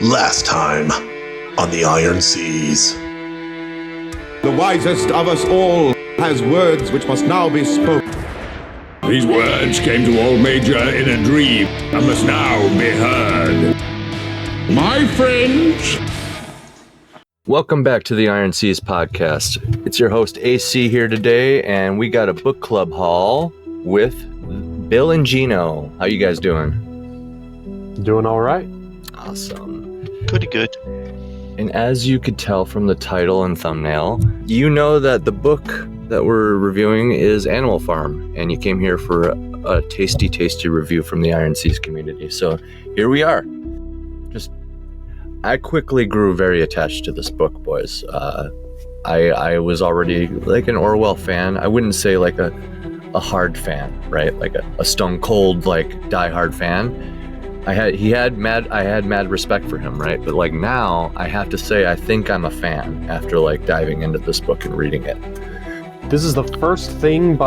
Last time on the Iron Seas. The wisest of us all has words which must now be spoken. These words came to Old Major in a dream and must now be heard. My friends. Welcome back to the Iron Seas podcast. It's your host AC here today, and we got a book club haul with Bill and Gino. How you guys doing? Doing all right. Awesome. Pretty good. And as you could tell from the title and thumbnail, you know that the book that we're reviewing is Animal Farm, and you came here for a tasty review from the Iron Seas community. So here we are. I quickly grew very attached to this book, boys. I was already like an Orwell fan. I wouldn't say like a hard fan, right? Like a stone cold, like diehard fan. I had mad respect for him, right? But like now, I have to say, I think I'm a fan after like diving into this book and reading it. This is the first anything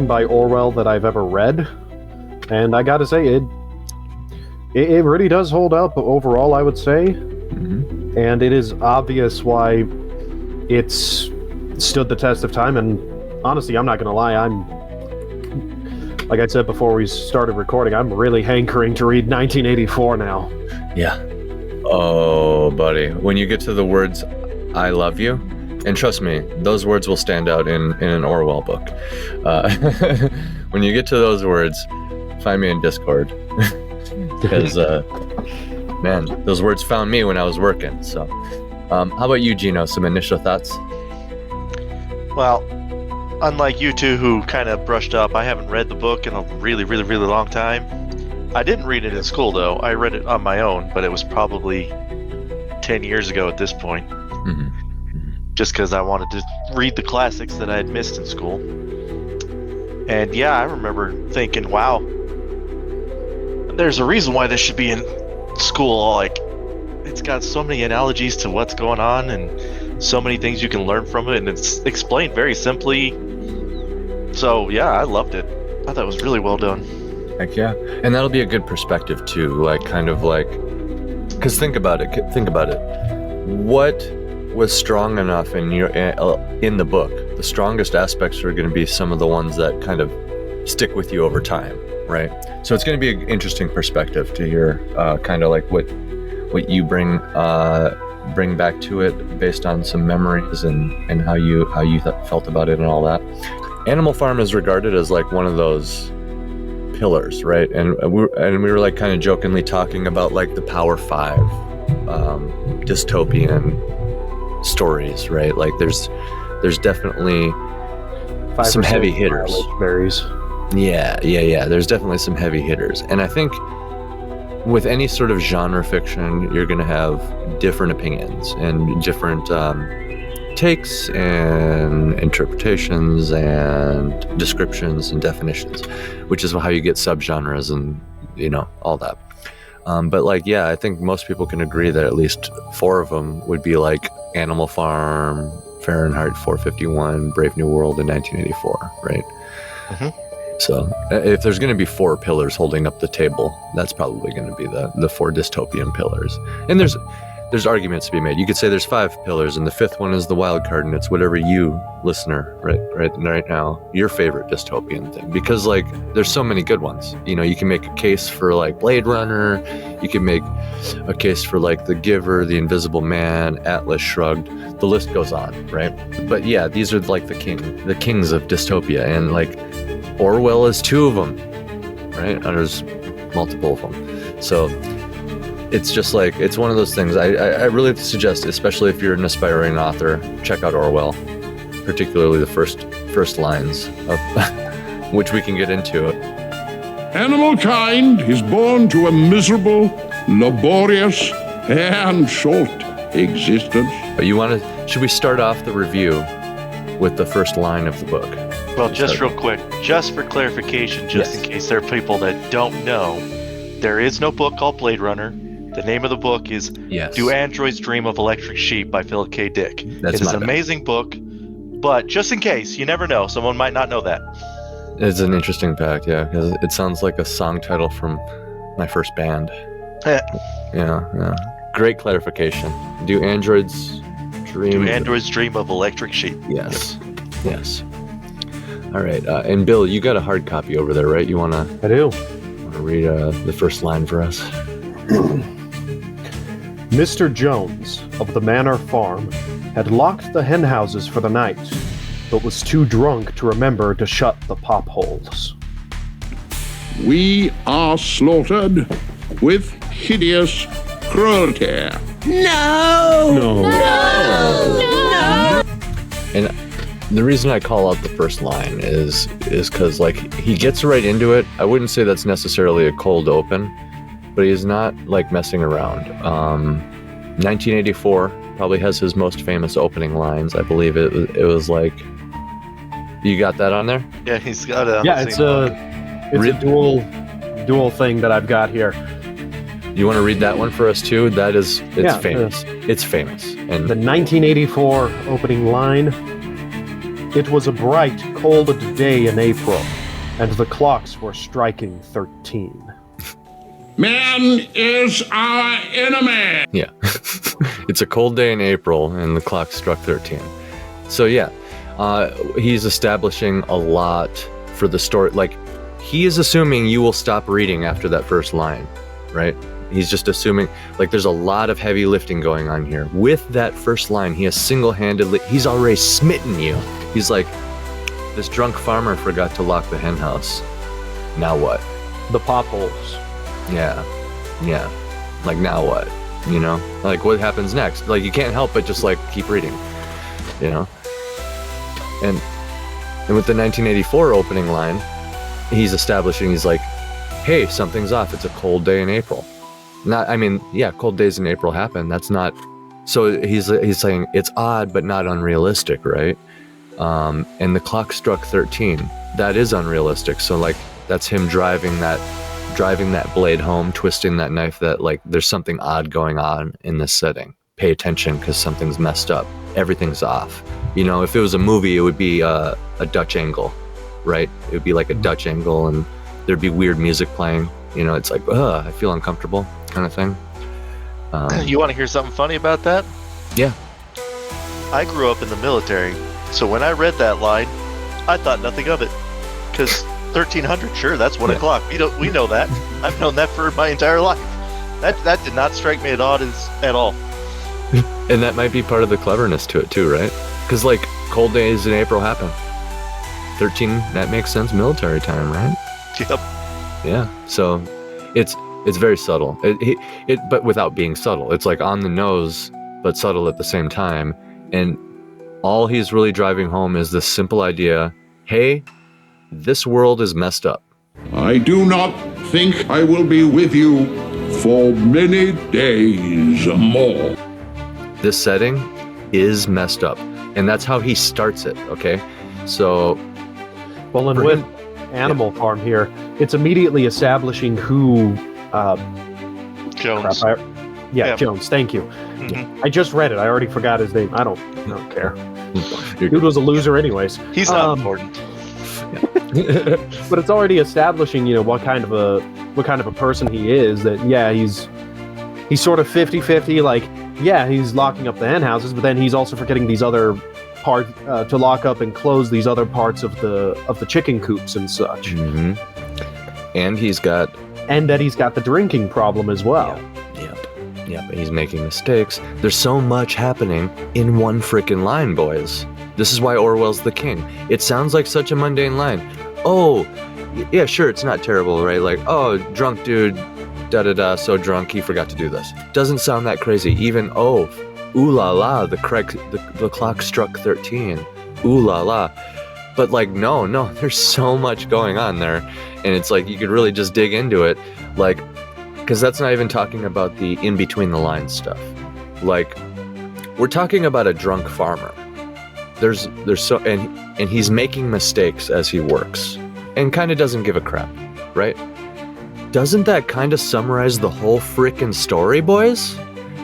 by Orwell that I've ever read, and I gotta say, it really does hold up overall, I would say. Mm-hmm. And it is obvious why it's stood the test of time. And honestly, I'm not gonna lie, like I said before we started recording, I'm really hankering to read 1984 now. Yeah. Oh, buddy. When you get to the words, I love you, and trust me, those words will stand out in an Orwell book. When you get to those words, find me in Discord. Because, man, those words found me when I was working. So, how about you, Gino? Some initial thoughts? Well, unlike you two who kind of brushed up, I haven't read the book in a really long time. I didn't read it in school, though. I read it on my own, but it was probably 10 years ago at this point. Mm-hmm. Just because I wanted to read the classics that I had missed in school. And yeah, I remember thinking, wow, there's a reason why this should be in school. Like, it's got so many analogies to what's going on and so many things you can learn from it, and it's explained very simply. So yeah, I loved it. I thought it was really well done. Heck yeah. And that'll be a good perspective too, like kind of like, because think about it. What was strong enough in the book? The strongest aspects are going to be some of the ones that kind of stick with you over time, right? So it's going to be an interesting perspective to hear kind of like what you bring back to it based on some memories and how you felt about it and all that. Animal Farm is regarded as like one of those pillars, right? And we were like kind of jokingly talking about like the Power 5 dystopian stories, right? Like there's definitely some heavy hitters. Yeah. There's definitely some heavy hitters. And I think with any sort of genre fiction, you're going to have different opinions and different takes and interpretations and descriptions and definitions, which is how you get subgenres and, all that. But like, yeah, I think most people can agree that at least 4 of them would be like Animal Farm, Fahrenheit 451, Brave New World, and 1984, right? Mm-hmm. So if there's going to be 4 pillars holding up the table, that's probably going to be the 4 dystopian pillars. And there's arguments to be made. You could say there's 5 pillars, and the 5th one is the wild card, and it's whatever you, listener, right now, your favorite dystopian thing. Because like there's so many good ones. You can make a case for like Blade Runner. You can make a case for like The Giver, The Invisible Man, Atlas Shrugged. The list goes on, right? But yeah, these are like the kings of dystopia, and like Orwell is 2 of them, right? And there's multiple of them. So it's just like, it's one of those things I really suggest, especially if you're an aspiring author, check out Orwell, particularly the first lines of which we can get into. Animal kind is born to a miserable, laborious, and short existence. But should we start off the review with the first line of the book? Well, just real quick, just for clarification, in case there are people that don't know, there is no book called Blade Runner. The name of the book is Do Androids Dream of Electric Sheep by Philip K. Dick. It is an amazing book, but just in case, you never know. Someone might not know that. It's an interesting fact, yeah, because it sounds like a song title from my first band. Yeah. Great clarification. Do androids dream of electric sheep? Yes. All right. And Bill, you got a hard copy over there, right? I do. Want to read the first line for us? Mr. Jones of the Manor Farm had locked the hen houses for the night, but was too drunk to remember to shut the pop holes. We are slaughtered with hideous cruelty. No. And the reason I call out the first line is because like he gets right into it. I wouldn't say that's necessarily a cold open, but he's not like messing around. 1984 probably has his most famous opening lines. I believe it was like, you got that on there? Yeah, he's got it. Yeah, it's a dual thing that I've got here. You want to read that one for us too? It's famous. It's famous. And the 1984 opening line. It was a bright, cold day in April, and the clocks were striking 13. Man is our enemy. Yeah. It's a cold day in April, and the clock struck 13. So yeah, he's establishing a lot for the story. Like, he is assuming you will stop reading after that first line, right? He's just assuming, like, there's a lot of heavy lifting going on here. With that first line, he has single-handedly, he's already smitten you. He's like, this drunk farmer forgot to lock the hen house. Now what? The pop holes. Yeah. Like, now what? You know? Like, what happens next? Like, you can't help but just, like, keep reading. You know? And with the 1984 opening line, he's establishing, he's like, hey, something's off. It's a cold day in April. Cold days in April happen. That's not... So he's saying it's odd, but not unrealistic, right? And the clock struck 13. That is unrealistic. So, like, that's him driving that blade home, twisting that knife, that, like, there's something odd going on in this setting. Pay attention, because something's messed up. Everything's off. You know, if it was a movie, it would be a Dutch angle, right? It would be like a Dutch angle, and there'd be weird music playing. You know, it's like, I feel uncomfortable kind of thing. You want to hear something funny about that? Yeah. I grew up in the military, so when I read that line, I thought nothing of it. Because 1300, sure, that's 1 o'clock. We know that. I've known that for my entire life. That did not strike me at all. And that might be part of the cleverness to it too, right? Because, like, cold days in April happen. 13, that makes sense. Military time, right? Yep. Yeah. So it's very subtle. But without being subtle. It's like on the nose, but subtle at the same time. And all he's really driving home is this simple idea: hey, this world is messed up. I do not think I will be with you for many days more. This setting is messed up. And that's how he starts it, okay? So... Well, and with Animal Farm here, it's immediately establishing who... Jones. Jones, thank you. Mm-hmm. I just read it. I already forgot his name. I don't care. Dude was a loser anyways. He's not important. But it's already establishing, what kind of a person he is. That he's sort of 50-50. Like, he's locking up the hen houses, but then he's also forgetting these other parts to lock up and close these other parts of the chicken coops and such. Mm-hmm. And he's got the drinking problem as well. Yep. He's making mistakes. There's so much happening in one frickin' line, boys. This is why Orwell's the king. It sounds like such a mundane line. Oh, yeah, sure, it's not terrible, right? Like, oh, drunk dude, da-da-da, so drunk, he forgot to do this. Doesn't sound that crazy. Even, ooh la la, the clock struck 13. Ooh la la. But, like, no, there's so much going on there. And it's like, you could really just dig into it. Like, because that's not even talking about the in-between-the-lines stuff. Like, we're talking about a drunk farmer. There's so, and he's making mistakes as he works, and kind of doesn't give a crap, right? Doesn't that kind of summarize the whole frickin' story, boys?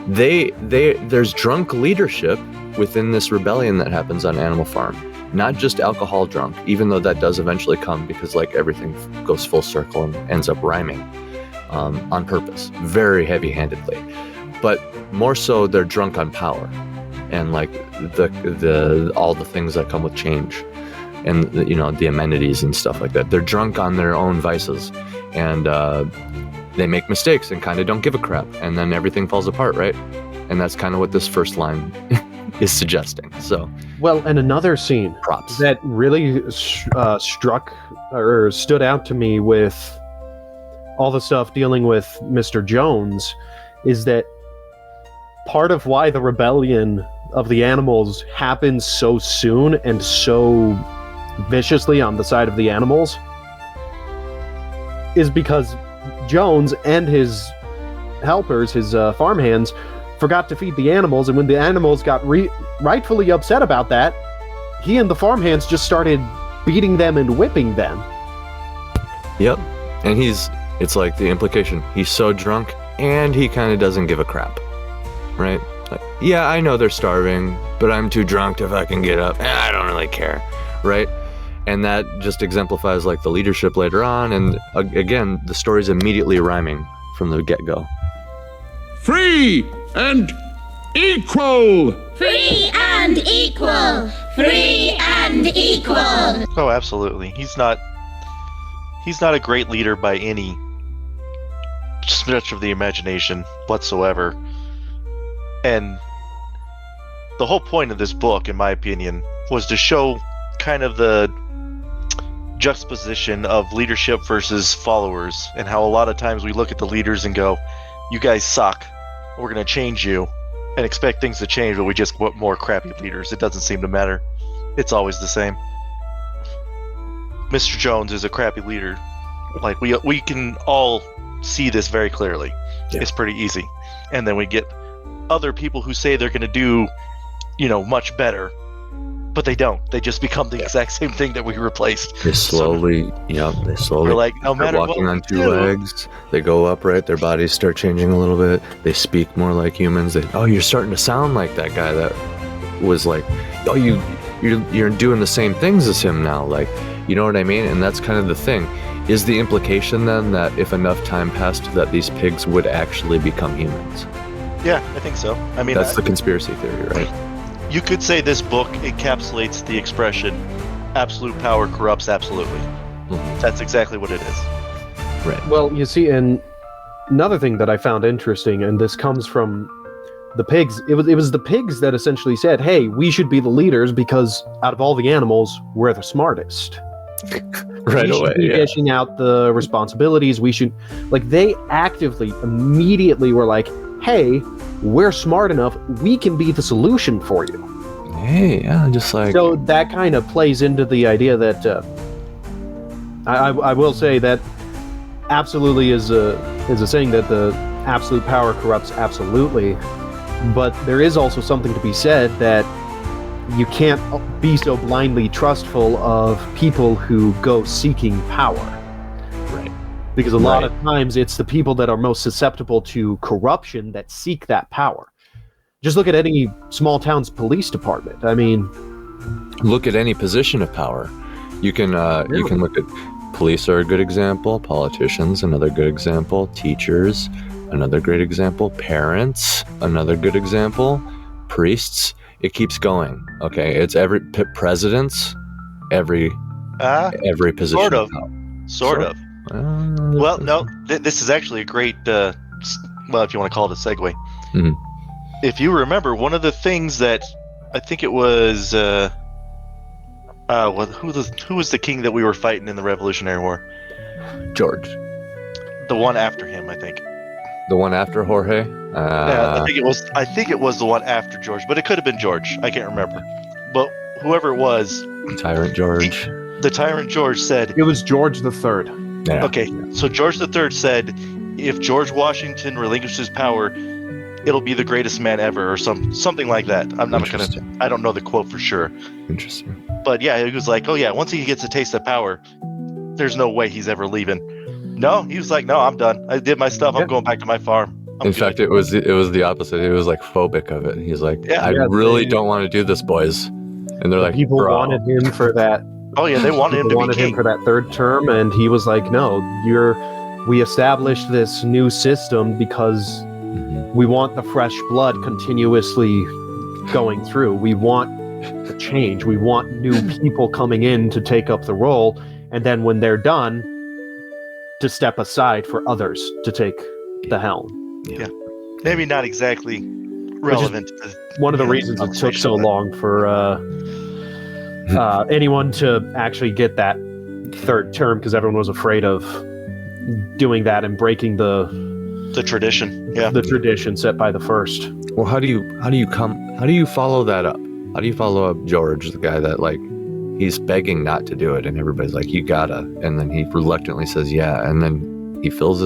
There's drunk leadership within this rebellion that happens on Animal Farm. Not just alcohol drunk, even though that does eventually come, because, like, everything goes full circle and ends up rhyming. on purpose, very heavy-handedly. But more so, they're drunk on power, and like the all the things that come with change, and the amenities and stuff like that. They're drunk on their own vices, and they make mistakes and kind of don't give a crap, and then everything falls apart, right? And that's kind of what this first line is suggesting. So, well, and another scene props that really struck or stood out to me with all the stuff dealing with Mr. Jones is that part of why the rebellion of the animals happens so soon and so viciously on the side of the animals is because Jones and his helpers, his farmhands, forgot to feed the animals, and when the animals got rightfully upset about that, he and the farmhands just started beating them and whipping them. Yep. And it's like the implication, he's so drunk and he kind of doesn't give a crap, right? Like, yeah, I know they're starving, but I'm too drunk to fucking get up. I don't really care, right? And that just exemplifies like the leadership later on, and again, the story's immediately rhyming from the get-go. Free and equal! Free and equal! Free and equal! Oh, absolutely. He's not a great leader by any stretch of the imagination whatsoever. And the whole point of this book, in my opinion, was to show kind of the juxtaposition of leadership versus followers, and how a lot of times we look at the leaders and go, you guys suck, we're going to change you, and expect things to change, but we just want more crappy leaders. It doesn't seem to matter. It's always the same. Mr. Jones is a crappy leader. Like, we can all see this very clearly. Yeah. It's pretty easy. And then we get other people who say they're going to do, much better, but they don't. They just become the exact same thing that we replaced. They slowly we're like, no matter walking on two legs. They go upright. Their bodies start changing a little bit. They speak more like humans. You're starting to sound like that guy that was like, oh, you're doing the same things as him now. Like, you know what I mean? And that's kind of the thing. Is the implication then that if enough time passed, that these pigs would actually become humans? Yeah, I think so. I mean, that's the conspiracy theory, right? You could say this book encapsulates the expression, absolute power corrupts absolutely. Mm-hmm. That's exactly what it is. Right. Well, you see, and another thing that I found interesting, and this comes from the pigs, it was the pigs that essentially said, hey, we should be the leaders because out of all the animals, we're the smartest. Right we away, should be dishing out the responsibilities. We should, like, they actively, immediately were like, hey, we're smart enough, we can be the solution for you. Hey, yeah, just like... So that kind of plays into the idea that, I will say that absolutely is a saying that the absolute power corrupts absolutely, but there is also something to be said that you can't be so blindly trustful of people who go seeking power. Right. Because a lot of times it's the people that are most susceptible to corruption that seek that power. Just look at any small town's police department. I mean, look at any position of power. You can look at police are a good example, politicians another good example, teachers another great example, parents another good example, priests. It keeps going. Okay, it's every presidents, every position. Sort of. Well, no, this is actually a great, if you want to call it a segue. Mm-hmm. If you remember, one of the things that I think it was, who was the king that we were fighting in the Revolutionary War? George. The one after him, I think. The one after Jorge? Yeah, I think it was the one after George, but it could have been George. I can't remember. But whoever it was, Tyrant George. The Tyrant George said it was George III. Yeah. Okay, so George III said, if George Washington relinquishes power, it'll be the greatest man ever, or something like that. I don't know the quote for sure. Interesting. But yeah, he was like, oh yeah, once he gets a taste of power, there's no way he's ever leaving. No, he was like, no, I'm done. I did my stuff. I'm going back to my farm. In fact, it was the opposite. He was like phobic of it. He's like, I really don't want to do this, boys. And they're like, people wanted him for that. Oh yeah, they wanted him to be king. Him for that third term, and he was like, no, you're we established this new system because we want the fresh blood continuously going through. We want a change. We want new people coming in to take up the role, and then when they're done, to step aside for others to take the helm. Yeah. Maybe not exactly relevant. One of the reasons it took so long for anyone to actually get that third term, because everyone was afraid of doing that and breaking the tradition. Yeah, the tradition set by the first. Well, how do you follow that up? How do you follow up George, the guy that like he's begging not to do it, and everybody's like, you gotta, and then he reluctantly says yeah, and then he fulfills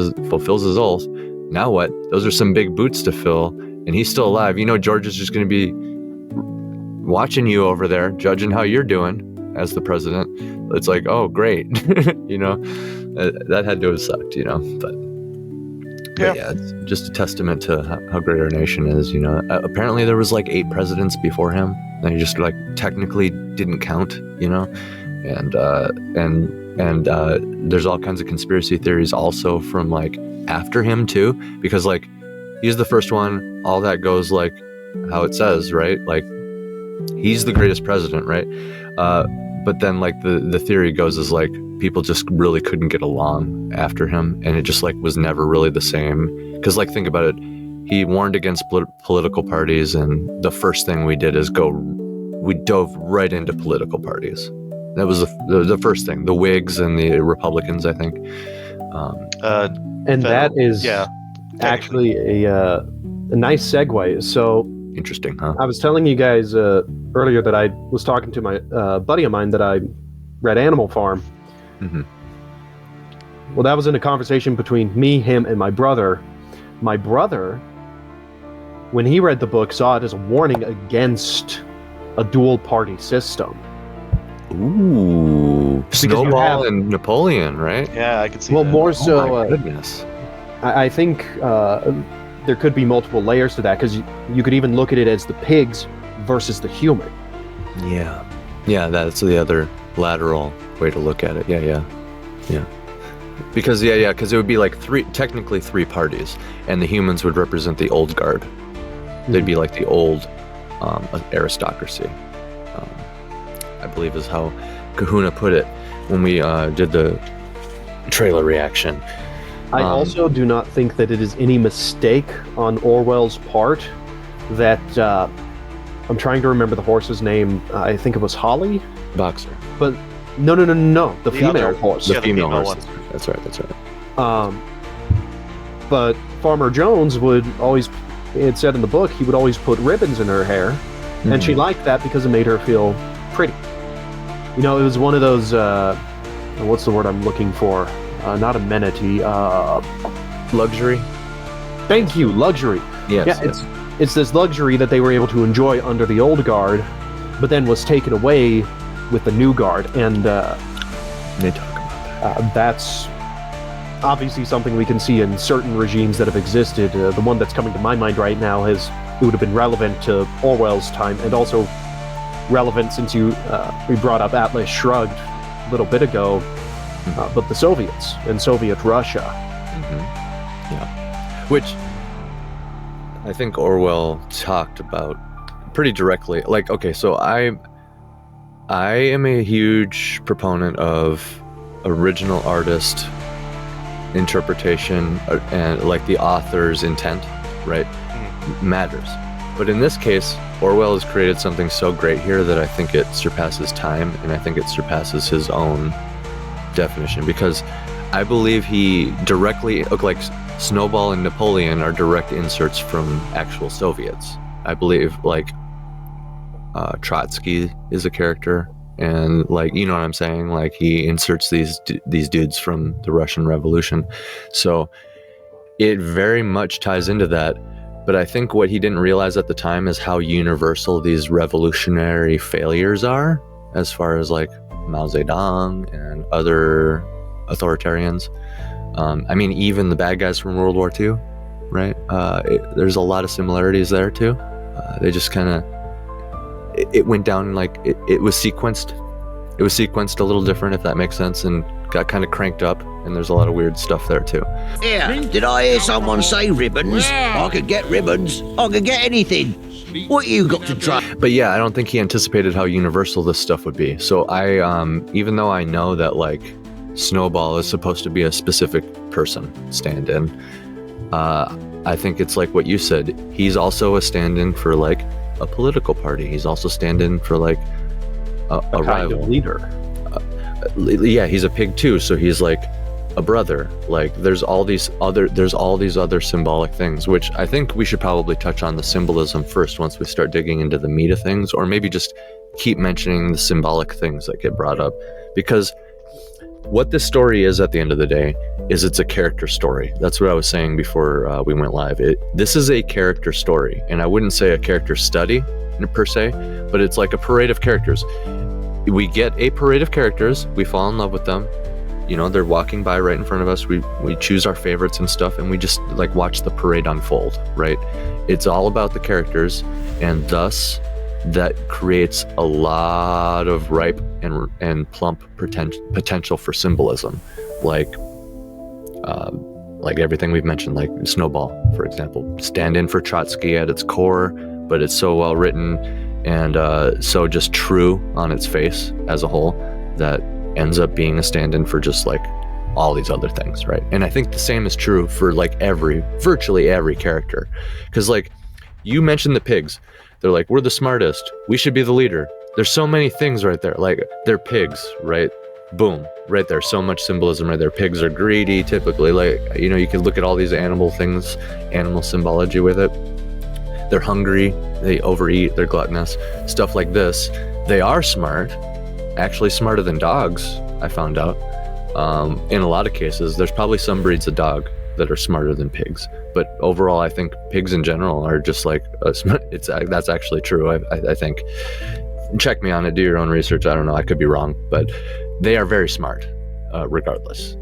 his oath. Now what? Those are some big boots to fill, and he's still alive. You know, George is just going to be watching you over there, judging how you're doing as the president. It's like, oh, great. You know, that had to have sucked, you know, but yeah, it's just a testament to how great our nation is, you know. Apparently there was like 8 presidents before him, and he just like technically didn't count, you know, and there's all kinds of conspiracy theories also from like after him too, because like he's the first one, all that goes like how it says, right? Like he's the greatest president, right? But then like the theory goes is like people just really couldn't get along after him, and it just like was never really the same. Because like think about it, he warned against political parties, and the first thing we did is we dove right into political parties. That was the first thing, the Whigs and the Republicans, I think. And that is actually a nice segue. So interesting, huh? I was telling you guys earlier that I was talking to my buddy of mine that I read Animal Farm. Mm-hmm. Well, that was in a conversation between me, him, and my brother. My brother, when he read the book, saw it as a warning against a dual-party system. Ooh, Snowball and Napoleon, right? Yeah, I can see that. Well, more so, oh my goodness. I think there could be multiple layers to that, because you could even look at it as the pigs versus the human. Yeah, that's the other lateral way to look at it. Yeah. Because because it would be like technically three parties, and the humans would represent the old guard. Mm-hmm. They'd be like the old aristocracy. I believe is how Kahuna put it when we did the trailer reaction. I also do not think that it is any mistake on Orwell's part that I'm trying to remember the horse's name. I think it was Holly? Boxer. But no. The female horse. The female horse. That's right. But Farmer Jones would always, it said in the book, he would always put ribbons in her hair. Mm-hmm. And she liked that because it made her feel pretty. You know, it was one of those, what's the word I'm looking for? Not amenity, luxury. Thank you, luxury. Yes. Yeah, it's this luxury that they were able to enjoy under the old guard, but then was taken away with the new guard, and they talk about that. That's obviously something we can see in certain regimes that have existed. The one that's coming to my mind right now it would have been relevant to Orwell's time, and also relevant since we brought up Atlas Shrugged a little bit ago. But the Soviets and Soviet Russia. Mm-hmm. Yeah. Which I think Orwell talked about pretty directly. Like, okay, so I am a huge proponent of original artist interpretation and like the author's intent, right? Matters. But in this case, Orwell has created something so great here that I think it surpasses time, and I think it surpasses his own definition, because I believe he directly, like Snowball and Napoleon are direct inserts from actual Soviets. I believe like Trotsky is a character, and like, you know what I'm saying, like he inserts these dudes from the Russian Revolution, so it very much ties into that. But I think what he didn't realize at the time is how universal these revolutionary failures are, as far as like Mao Zedong and other authoritarians. I mean, even the bad guys from World War II, right? There's a lot of similarities there too. They just kind of, it went down like, it was sequenced. It was sequenced a little different, if that makes sense, and got kind of cranked up, and there's a lot of weird stuff there too. Here, did I hear someone say ribbons? I could get ribbons. I could get anything. What you got to try? But yeah, I don't think he anticipated how universal this stuff would be. So I, even though I know that like Snowball is supposed to be a specific person stand-in, I think it's like what you said. He's also a stand-in for like a political party. He's also stand-in for like a kind rival of leader. Yeah, he's a pig too, so he's like a brother. Like there's all these other symbolic things, which I think we should probably touch on the symbolism first once we start digging into the meat of things, or maybe just keep mentioning the symbolic things that get brought up, because what this story is at the end of the day is it's a character story. That's what I was saying before we went live. This is a character story, and I wouldn't say a character study per se, but it's like a parade of characters. We get a parade of characters, we fall in love with them, you know, they're walking by right in front of us, we choose our favorites and stuff, and we just like watch the parade unfold, right? It's all about the characters, and thus that creates a lot of ripe and plump potential for symbolism, like everything we've mentioned, like Snowball, for example, stand in for Trotsky at its core, but it's so well written and so just true on its face as a whole that ends up being a stand-in for just like all these other things, right? And I think the same is true for like virtually every character, because like you mentioned the pigs, they're like, we're the smartest, we should be the leader. There's so many things right there, like they're pigs, right? Boom, right there, so much symbolism right there. Pigs are greedy typically, like, you know, you can look at all these animal things, animal symbology with it. They're hungry, they overeat, they're gluttonous, stuff like this. They are smart, actually smarter than dogs, I found out. In a lot of cases, there's probably some breeds of dog that are smarter than pigs, but overall I think pigs in general are just like that's actually true. I think, check me on it, do your own research, I don't know, I could be wrong, but they are very smart regardless,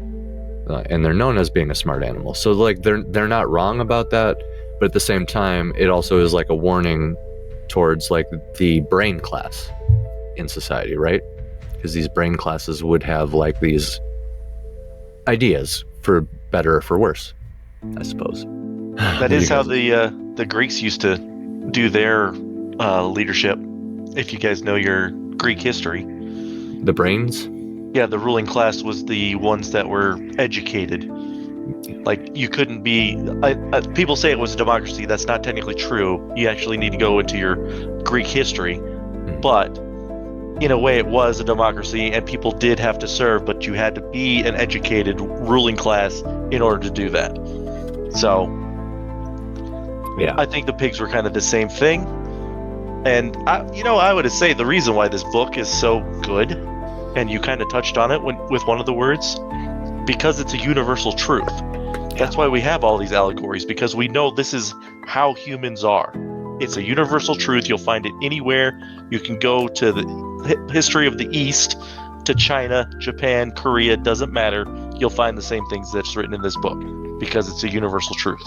and they're known as being a smart animal, so like they're not wrong about that. But at the same time, it also is like a warning towards like the brain class in society, right? Because these brain classes would have like these ideas, for better or for worse, I suppose. That is how the Greeks used to do their leadership. If you guys know your Greek history, the brains. Yeah, the ruling class was the ones that were educated. Like you couldn't be. People say it was a democracy. That's not technically true. You actually need to go into your Greek history, but in a way, it was a democracy, and people did have to serve, but you had to be an educated ruling class in order to do that. So, yeah, I think the pigs were kind of the same thing. And I would say the reason why this book is so good, and you kind of touched on it with one of the words, because it's a universal truth. That's why we have all these allegories, because we know this is how humans are. It's a universal truth. You'll find it anywhere. You can go to the history of the East, to China, Japan, Korea, doesn't matter. You'll find the same things that's written in this book, because it's a universal truth.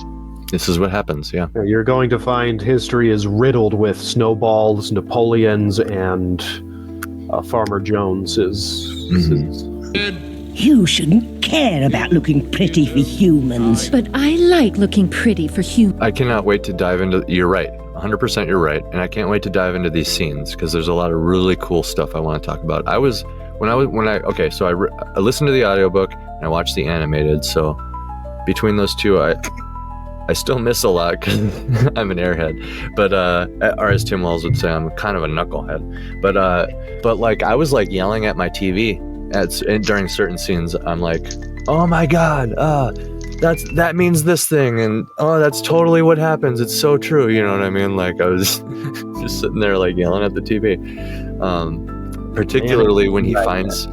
This is what happens, yeah. You're going to find history is riddled with Snowballs, Napoleons, and Farmer Joneses. You shouldn't care about looking pretty for humans. But I like looking pretty for humans. I cannot wait to dive into, you're right, 100% you're right, and I can't wait to dive into these scenes, because there's a lot of really cool stuff I want to talk about. I listened to the audiobook, and I watched the animated, so between those two, I still miss a lot, because I'm an airhead, but or as Tim Wells would say, I'm kind of a knucklehead, but like I was like yelling at my TV during certain scenes. I'm like, oh my god, that means this thing, and oh, that's totally what happens, it's so true, you know what I mean? Like I was just sitting there like yelling at the TV, particularly when he finds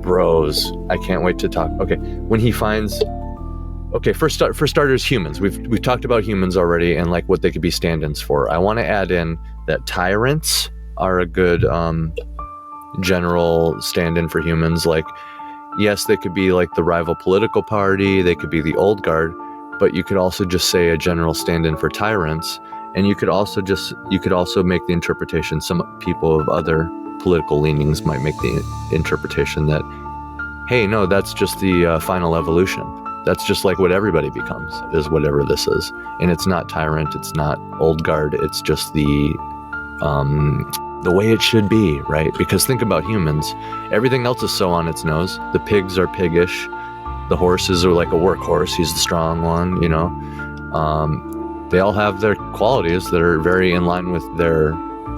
bros. I can't wait to talk. Okay, when he finds, okay, for starters, humans. We've talked about humans already and like what they could be stand-ins for. I want to add in that tyrants are a good general stand-in for humans. Like, yes, they could be like the rival political party, they could be the old guard, but you could also just say a general stand-in for tyrants, and you could also make the interpretation, some people of other political leanings might make the interpretation that, hey, no, that's just the final evolution. That's just like what everybody becomes, is whatever this is. And it's not tyrant, it's not old guard, it's just the way it should be, right? Because think about humans. Everything else is so on its nose. The pigs are piggish. The horses are like a workhorse. He's the strong one, you know. They all have their qualities that are very in line with their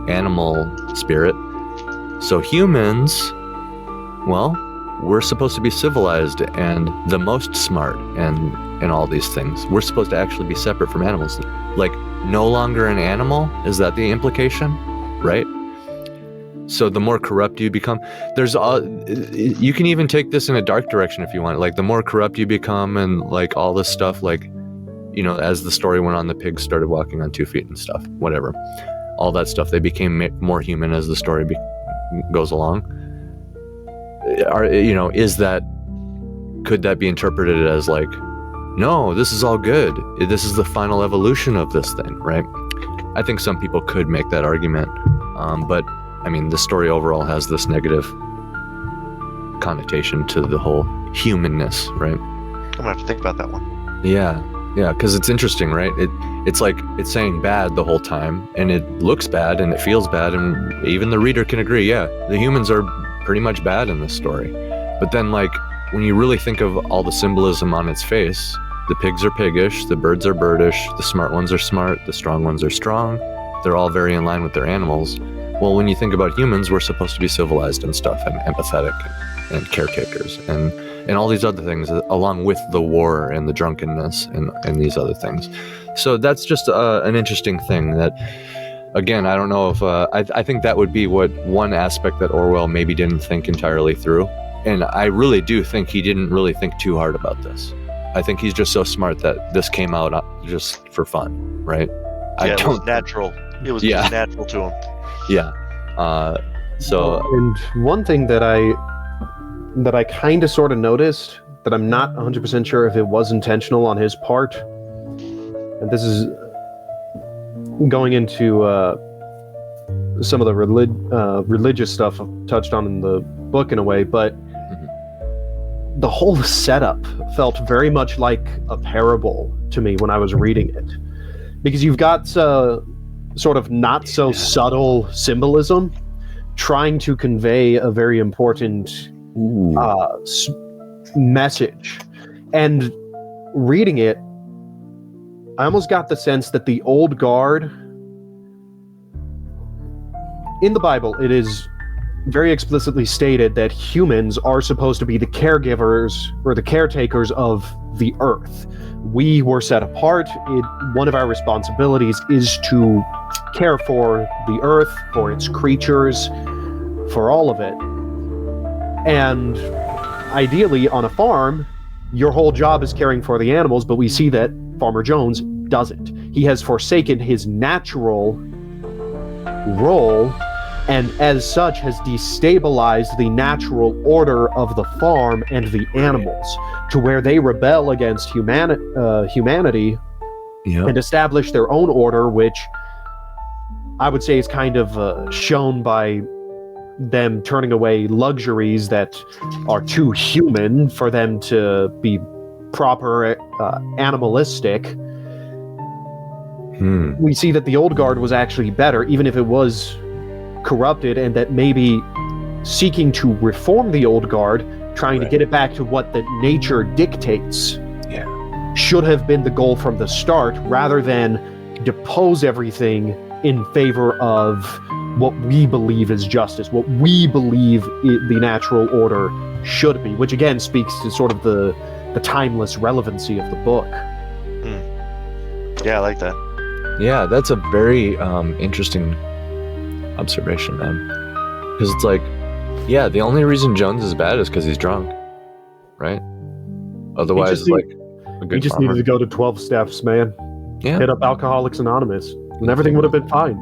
animal spirit. So humans, well, we're supposed to be civilized and the most smart and all these things. We're supposed to actually be separate from animals. Like, no longer an animal? Is that the implication? Right? So the more corrupt you become, you can even take this in a dark direction if you want. Like, the more corrupt you become and like all this stuff, like, you know, as the story went on, the pigs started walking on 2 feet and stuff, whatever. All that stuff, they became more human as the story goes along. Could that be interpreted as like, no, this is all good. This is the final evolution of this thing, right? I think some people could make that argument. But I mean, the story overall has this negative connotation to the whole humanness, right? I'm gonna have to think about that one. Yeah, because it's interesting, right? It's like it's saying bad the whole time, and it looks bad, and it feels bad, and even the reader can agree, yeah, the humans are pretty much bad in this story. But then, like, when you really think of all the symbolism on its face, the pigs are piggish, the birds are birdish, the smart ones are smart, the strong ones are strong. They're all very in line with their animals. Well, when you think about humans, we're supposed to be civilized and stuff, and empathetic, and caretakers, and all these other things, along with the war and the drunkenness and these other things. So that's just an interesting thing that, again, I don't know if, I think that would be one aspect that Orwell maybe didn't think entirely through. And I really do think he didn't really think too hard about this. I think he's just so smart that this came out just for fun, right? Yeah, it was natural. It was just natural to him. Yeah. And one thing that I kind of sort of noticed, that I'm not 100% sure if it was intentional on his part, and this is going into some of the religious stuff I've touched on in the book in a way, but the whole setup felt very much like a parable to me when I was reading it, because you've got sort of not so subtle symbolism trying to convey a very important message. And reading it, I almost got the sense that the old guard in the Bible, it is very explicitly stated that humans are supposed to be the caregivers or the caretakers of the earth. We were set apart. One of our responsibilities is to care for the earth, for its creatures, for all of it. And ideally, on a farm, your whole job is caring for the animals, but we see that Farmer Jones doesn't. He has forsaken his natural role, and as such has destabilized the natural order of the farm and the animals, to where they rebel against humanity and establish their own order, which I would say is kind of shown by them turning away luxuries that are too human for them to be proper animalistic. We see that the old guard was actually better, even if it was corrupted, and that maybe seeking to reform the old guard, trying to get it back to what the nature dictates, should have been the goal from the start, rather than depose everything in favor of what we believe is justice, what we believe the natural order should be, which again speaks to sort of the timeless relevancy of the book. Yeah, I like that. Yeah, that's a very interesting observation, man. Because it's like, yeah, the only reason Jones is bad is because he's drunk, right? Otherwise, like, a good he just needed to go to 12 steps, man. Yeah. Hit up Alcoholics Anonymous, and everything would have been fine.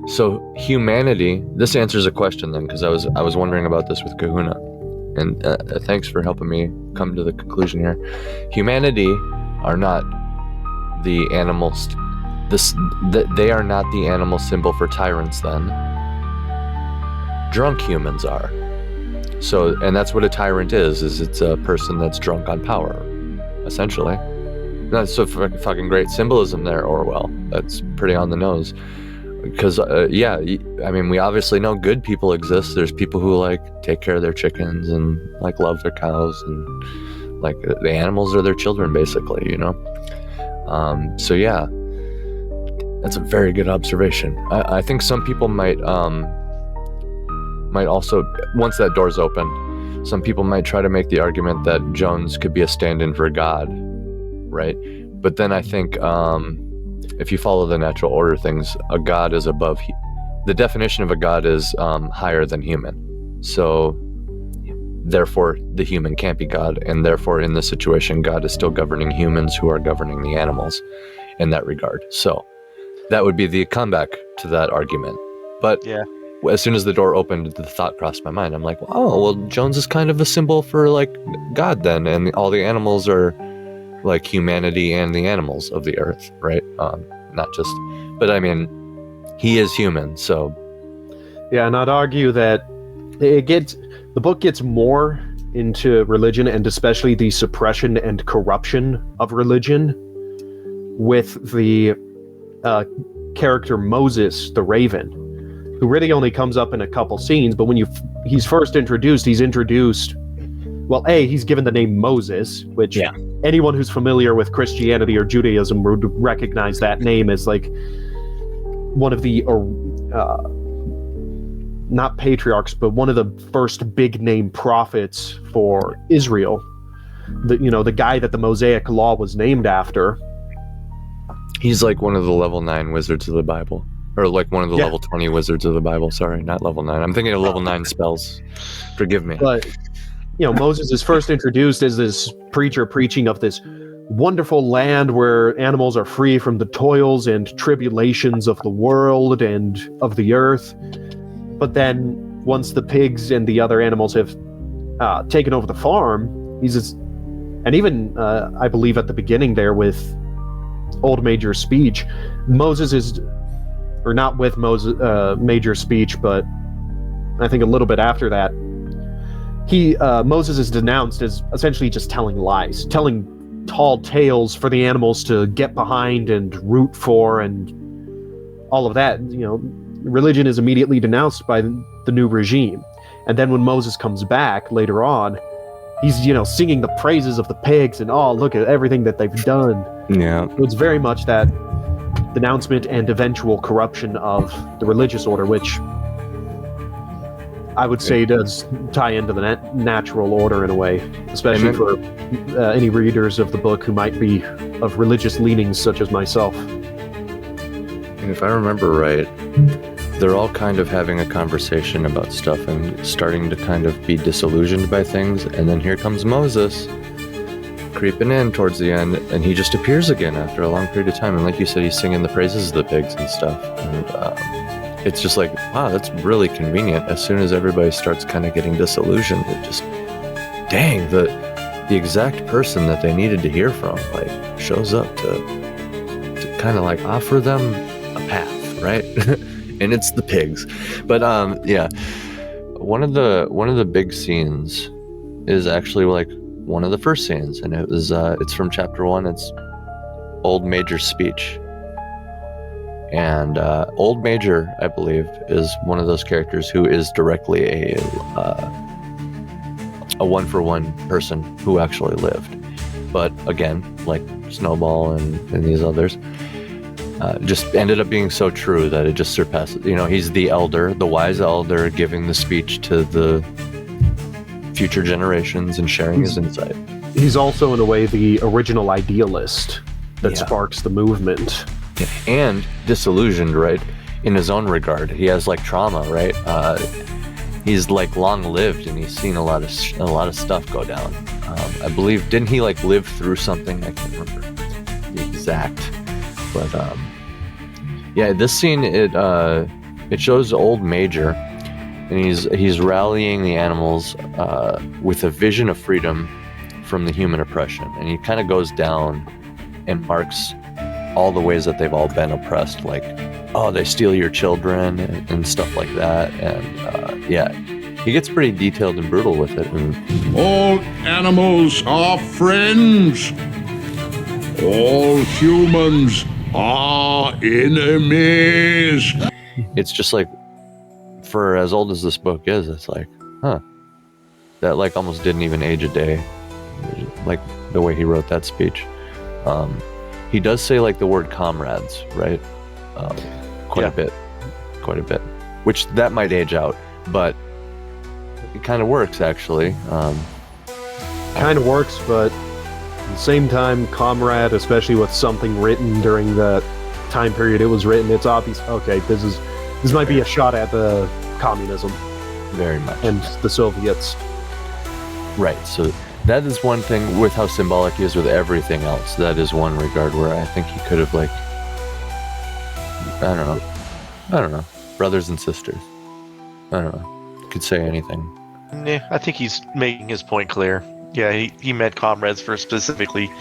So humanity, this answers a question then, because I was wondering about this with Kahuna, and thanks for helping me come to the conclusion here. Humanity are not the animals. They are not the animal symbol for tyrants then. Drunk humans are. So, and that's what a tyrant is it's a person that's drunk on power, essentially. That's so fucking great symbolism there, Orwell. That's pretty on the nose. Because, I mean, we obviously know good people exist. There's people who, like, take care of their chickens and, like, love their cows. And, like, the animals are their children, basically, you know? So, yeah. That's a very good observation. I think some people might also, once that door's open, some people might try to make the argument that Jones could be a stand-in for God, right? But then I think if you follow the natural order things, a God is above. The definition of a God is higher than human. So therefore, the human can't be God, and therefore, in this situation, God is still governing humans who are governing the animals in that regard. So that would be the comeback to that argument. But yeah. As soon as the door opened, the thought crossed my mind. I'm like, oh, well, Jones is kind of a symbol for, like, God then, and all the animals are like humanity and the animals of the earth, right? Not just, but I mean, he is human, so. Yeah, and I'd argue that the book gets more into religion, and especially the suppression and corruption of religion, with the character Moses the Raven, who really only comes up in a couple scenes, but when he's first introduced, he's given the name Moses, which anyone who's familiar with Christianity or Judaism would recognize that name as, like, one of the not patriarchs, but one of the first big name prophets for Israel. The guy that the Mosaic Law was named after. He's like one of the level 9 wizards of the Bible. Or like one of the level 20 wizards of the Bible. Sorry, not level 9. I'm thinking of level 9 spells. Forgive me. But, Moses is first introduced as this preacher preaching of this wonderful land where animals are free from the toils and tribulations of the world and of the earth. But then, once the pigs and the other animals have taken over the farm, and even, I believe at the beginning there with Old Major's speech, Moses is... or not with Major's speech, but I think a little bit after that, Moses is denounced as essentially just telling lies, telling tall tales for the animals to get behind and root for, and all of that. Religion is immediately denounced by the new regime. And then when Moses comes back later on, he's, singing the praises of the pigs and, oh, look at everything that they've done. Yeah. It's very much that denouncement and eventual corruption of the religious order, which I would say does tie into the natural order in a way, especially for any readers of the book who might be of religious leanings such as myself. And if I remember right, they're all kind of having a conversation about stuff and starting to kind of be disillusioned by things, and then here comes Moses creeping in towards the end, and he just appears again after a long period of time, and like you said, he's singing the praises of the pigs and stuff, and it's just like, wow, that's really convenient. As soon as everybody starts kind of getting disillusioned, it just, dang, the exact person that they needed to hear from, like, shows up to kind of like offer them a path, right? And it's the pigs. But yeah, one of the big scenes is actually like one of the first scenes, and it's from chapter 1. It's Old Major's speech, and Old Major, I believe, is one of those characters who is directly a one-for-one person who actually lived. But again, like Snowball and these others, just ended up being so true that it just surpasses. He's the elder, the wise elder, giving the speech to the future generations and sharing his insight. He's also, in a way, the original idealist that sparks the movement. And disillusioned, right? In his own regard, he has like trauma, right? He's like long-lived, and he's seen a lot of stuff go down. I believe, didn't he like live through something? I can't remember the exact. But yeah, this scene it shows Old Major, and he's rallying the animals with a vision of freedom from the human oppression, and he kind of goes down and marks all the ways that they've all been oppressed, like, oh, they steal your children and stuff like that, and yeah, he gets pretty detailed and brutal with it. And all animals are friends. All humans are enemies. It's just like, for as old as this book is, it's like, huh, that like almost didn't even age a day, like the way he wrote that speech. He does say like the word comrades, right? Quite a bit, which that might age out, but it kind of works actually. Kind of works, but at the same time, comrade, especially with something written during the time period it was written, it's obvious, okay, this might be a shot at the communism. Very much. And the Soviets. Right, so that is one thing with how symbolic he is with everything else. That is one regard where I think he could have, like, I don't know, brothers and sisters. I don't know. Could say anything. Yeah, I think he's making his point clear. Yeah, he meant comrades for specifically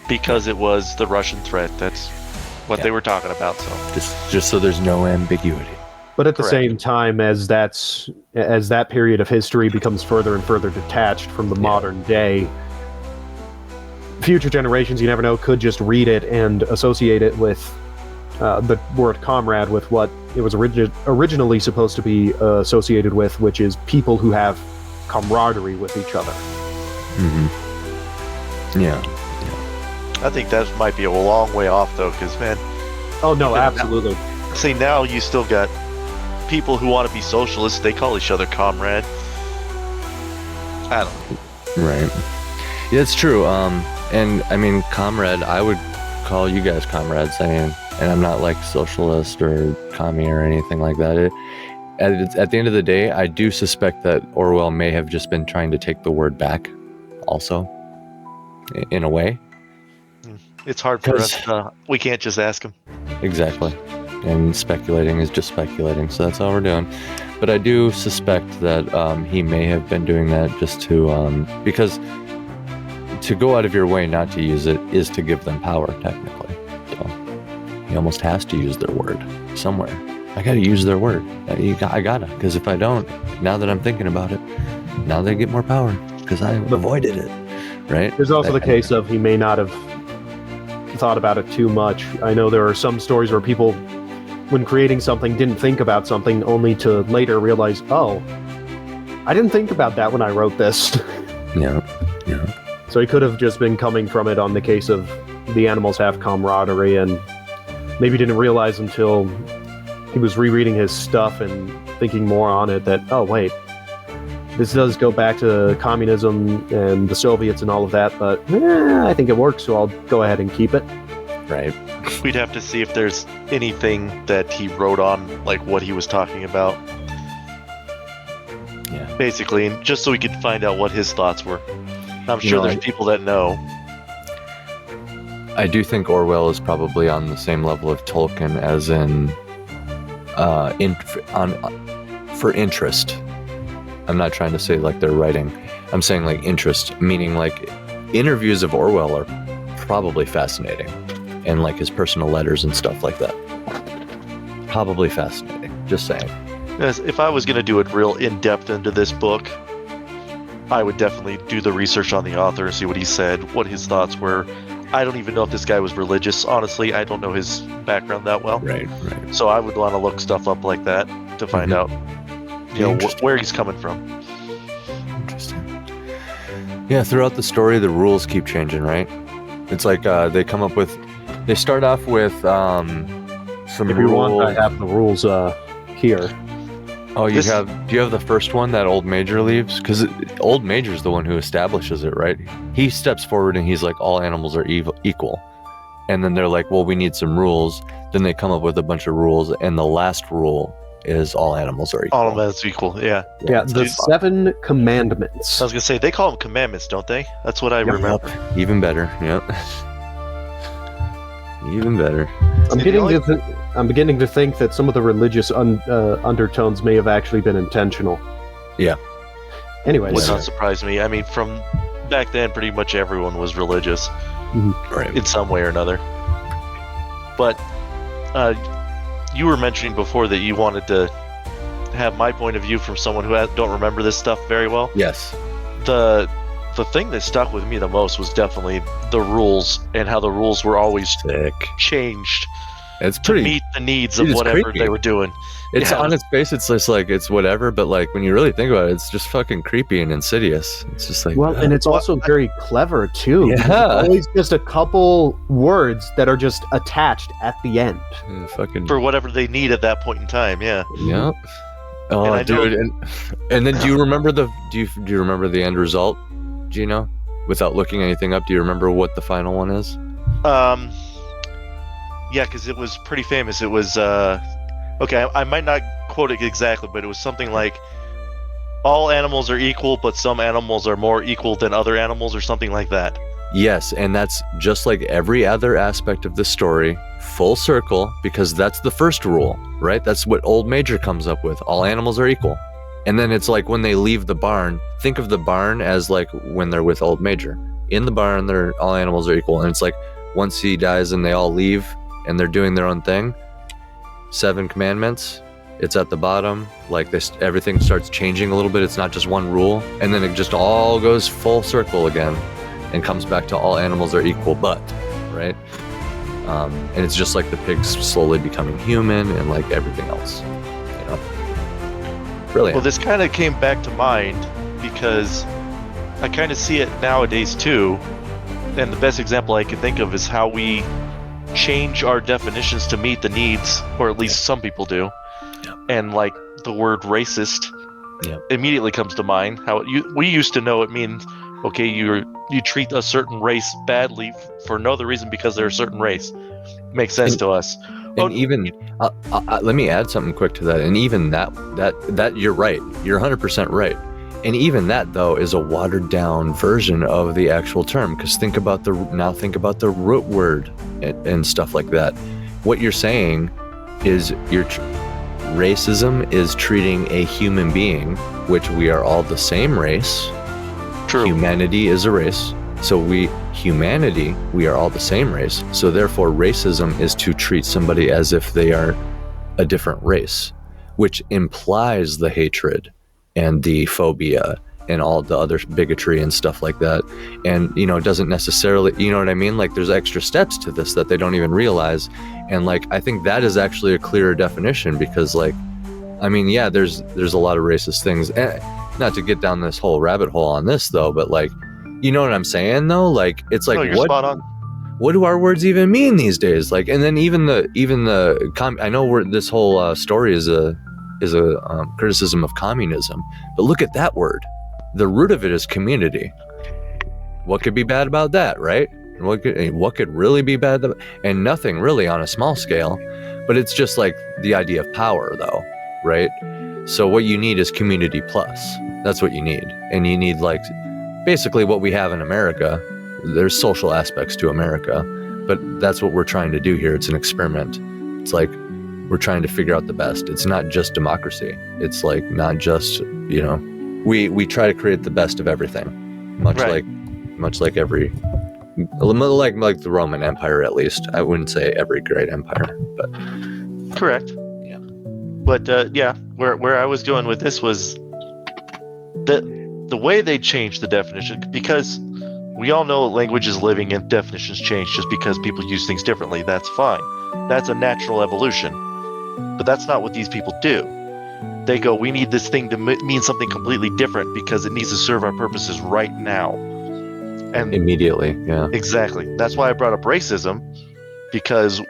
because it was the Russian threat. That's what they were talking about. So just so there's no ambiguity. But at the same time, as that period of history becomes further and further detached from the modern day, future generations, you never know, could just read it and associate it with the word comrade with what it was originally supposed to be associated with, which is people who have camaraderie with each other. Mm-hmm. Yeah. I think that might be a long way off, though, because, man... Oh, no, absolutely. Now you still got people who want to be socialists, they call each other comrade. I don't know. Right. Yeah, it's true. And, I mean, comrade, I would call you guys comrades, and I'm not, like, socialist or commie or anything like that. At the end of the day, I do suspect that Orwell may have just been trying to take the word back, also, in a way. It's hard for us. We can't just ask him. Exactly. And speculating is just speculating, so that's all we're doing. But I do suspect that he may have been doing that just to... because to go out of your way not to use it is to give them power, technically. So he almost has to use their word somewhere. I gotta use their word. I gotta, because if I don't, now that I'm thinking about it, now they get more power, because I avoided it, right? There's also the case of he may not have thought about it too much. I know there are some stories where people, when creating something, didn't think about something only to later realize, oh, I didn't think about that when I wrote this. Yeah. So he could have just been coming from it on the case of the animals have camaraderie, and maybe didn't realize until he was rereading his stuff and thinking more on it that, oh, wait, this does go back to communism and the Soviets and all of that, but I think it works, so I'll go ahead and keep it. Right. We'd have to see if there's anything that he wrote on, like what he was talking about. Yeah. Basically, and just so we could find out what his thoughts were. I'm sure there's people that know. I do think Orwell is probably on the same level of Tolkien, as in for interest. I'm not trying to say like they're writing. I'm saying like interest, meaning like interviews of Orwell are probably fascinating, and like his personal letters and stuff like that. Probably fascinating. Just saying. Yes, if I was going to do it real in-depth into this book, I would definitely do the research on the author, see what he said, what his thoughts were. I don't even know if this guy was religious. Honestly, I don't know his background that well. Right. So I would want to look stuff up like that to find out, where he's coming from. Interesting. Yeah, throughout the story, the rules keep changing, right? It's like they start off with some if you rules. want, I have the rules here. Oh, do you have the first one that Old Major leaves? Because Old Major's the one who establishes it, right? He steps forward and he's like, all animals are equal. And then they're like, well, we need some rules. Then they come up with a bunch of rules, and the last rule is all animals are equal. All animals equal, yeah. Yeah, the 7 commandments. I was going to say, they call them commandments, don't they? That's what I remember. Even better, yep. Even better. I'm beginning to think that some of the religious undertones may have actually been intentional. Yeah. Anyways. Would not surprise me. I mean, from back then, pretty much everyone was religious. Right. In some way or another. But you were mentioning before that you wanted to have my point of view from someone who don't remember this stuff very well. Yes. The thing that stuck with me the most was definitely the rules and how the rules were always changed to meet the needs of whatever they were doing. It's on its face, it's just like, it's whatever, but like when you really think about it, it's just fucking creepy and insidious. It's just like, well, and it's also very clever too. Yeah. It's always just a couple words that are just attached at the end. For whatever they need at that point in time, yeah. Yep. Oh, dude, and then do you remember do you remember the end result, Gino? Without looking anything up, do you remember what the final one is? Yeah, because it was pretty famous. It was okay, I might not quote it exactly, but it was something like, all animals are equal, but some animals are more equal than other animals, or something like that. Yes, and that's just like every other aspect of the story, full circle, because that's the first rule, right? That's what Old Major comes up with. All animals are equal. And then it's like when they leave the barn, think of the barn as like when they're with Old Major. In the barn, all animals are equal. And it's like once he dies and they all leave and they're doing their own thing, 7 commandments, it's at the bottom. Like everything starts changing a little bit. It's not just one rule. And then it just all goes full circle again and comes back to all animals are equal, but, right? And it's just like the pigs slowly becoming human and like everything else, you know? Brilliant. Well, this kind of came back to mind because I kind of see it nowadays too. And the best example I can think of is how we change our definitions to meet the needs, or at least some people do. And like the word racist immediately comes to mind. How we used to know it means, okay, you treat a certain race badly for no other reason because they're a certain race. Makes sense to us. And even let me add something quick to that. And even that you're right. You're 100% right. And even that though is a watered down version of the actual term. Because think about the root word and stuff like that. What you're saying is racism is treating a human being, which we are all the same race. True. Humanity is a race. So we are all the same race. So therefore racism is to treat somebody as if they are a different race, which implies the hatred and the phobia and all the other bigotry and stuff like that. And, you know, it doesn't necessarily, you know what I mean? Like there's extra steps to this that they don't even realize. And like, I think that is actually a clearer definition because like, I mean, yeah, there's a lot of racist things. Not to get down this whole rabbit hole on this though, but like, you know what I'm saying though? Like, it's like, what do our words even mean these days? Like, and then even the I know this whole story is a criticism of communism, but look at that word. The root of it is community. What could be bad about that, right? What could really be bad? And nothing really on a small scale, but it's just like the idea of power though, right? So what you need is community plus. That's what you need. And you need like basically what we have in America. There's social aspects to America, but that's what we're trying to do here. It's an experiment. It's like we're trying to figure out the best. It's not just democracy. It's like not just, you know, we try to create the best of everything, much like every, like the Roman Empire at least. I wouldn't say every great empire, but correct. Yeah. But where I was going with this was the way they changed the definition, because we all know language is living and definitions change just because people use things differently. That's fine. That's a natural evolution. But that's not what these people do. They go, we need this thing to mean something completely different because it needs to serve our purposes right now. And immediately, yeah. Exactly. That's why I brought up racism, because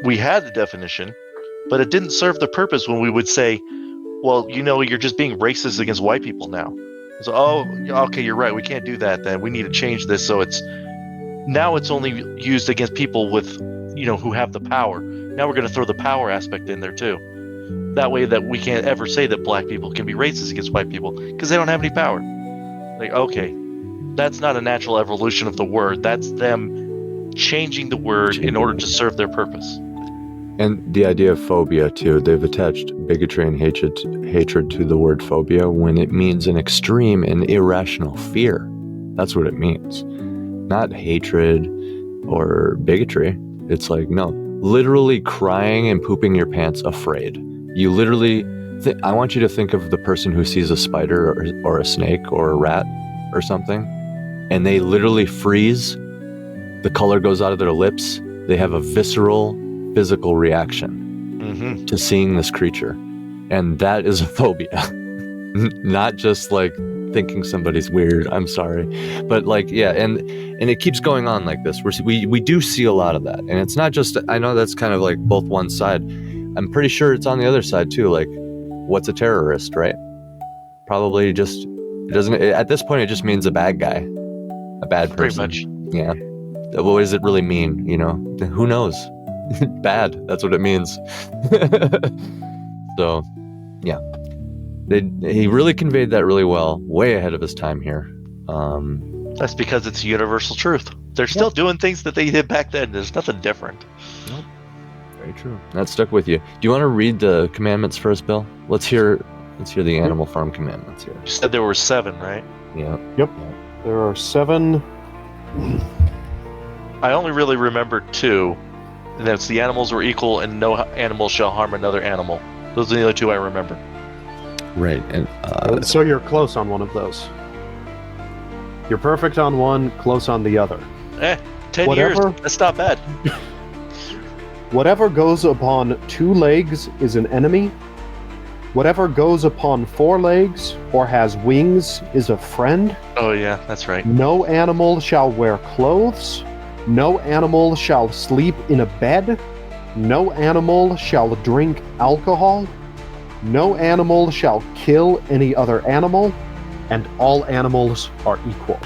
we had the definition, but it didn't serve the purpose when we would say, well, you know, you're just being racist against white people now. So, oh, okay, you're right. We can't do that then. We need to change this so it's only used against people with, you know, who have the power. Now we're going to throw the power aspect in there too. That way that we can't ever say that black people can be racist against white people because they don't have any power. Like, okay, that's not a natural evolution of the word. That's them changing the word in order to serve their purpose. And the idea of phobia too, they've attached bigotry and hatred to the word phobia when it means an extreme and irrational fear. That's what it means. Not hatred or bigotry. It's like, no, literally crying and pooping your pants afraid. You literally I want you to think of the person who sees a spider or a snake or a rat or something, and they literally freeze. The color goes out of their lips. They have a visceral, physical reaction to seeing this creature. And that is a phobia. Not just like thinking somebody's weird, I'm sorry. But like, yeah, and it keeps going on like this. We do see a lot of that. And it's not just, I know that's kind of like both one side. I'm pretty sure it's on the other side too. Like, what's a terrorist, right? Probably just, it doesn't, at this point, it just means a bad guy. A bad person. Pretty much. Yeah. What does it really mean? You know, who knows? Bad. That's what it means. So, yeah. He really conveyed that really well, way ahead of his time here. That's because it's a universal truth. They're still doing things that they did back then. There's nothing different. Nope. Very true. That stuck with you. Do you want to read the commandments first, Bill? Let's hear the animal farm commandments here. You said there were 7, right? Yeah. Yep. There are 7. I only really remember 2. And that's the animals were equal and no animal shall harm another animal. Those are the only 2 I remember. Right. And so you're close on one of those. You're perfect on one, close on the other. 10 years. That's not bad. Whatever goes upon 2 legs is an enemy. Whatever goes upon 4 legs or has wings is a friend. Oh yeah, that's right. No animal shall wear clothes. No animal shall sleep in a bed. No animal shall drink alcohol. No animal shall kill any other animal. And all animals are equal.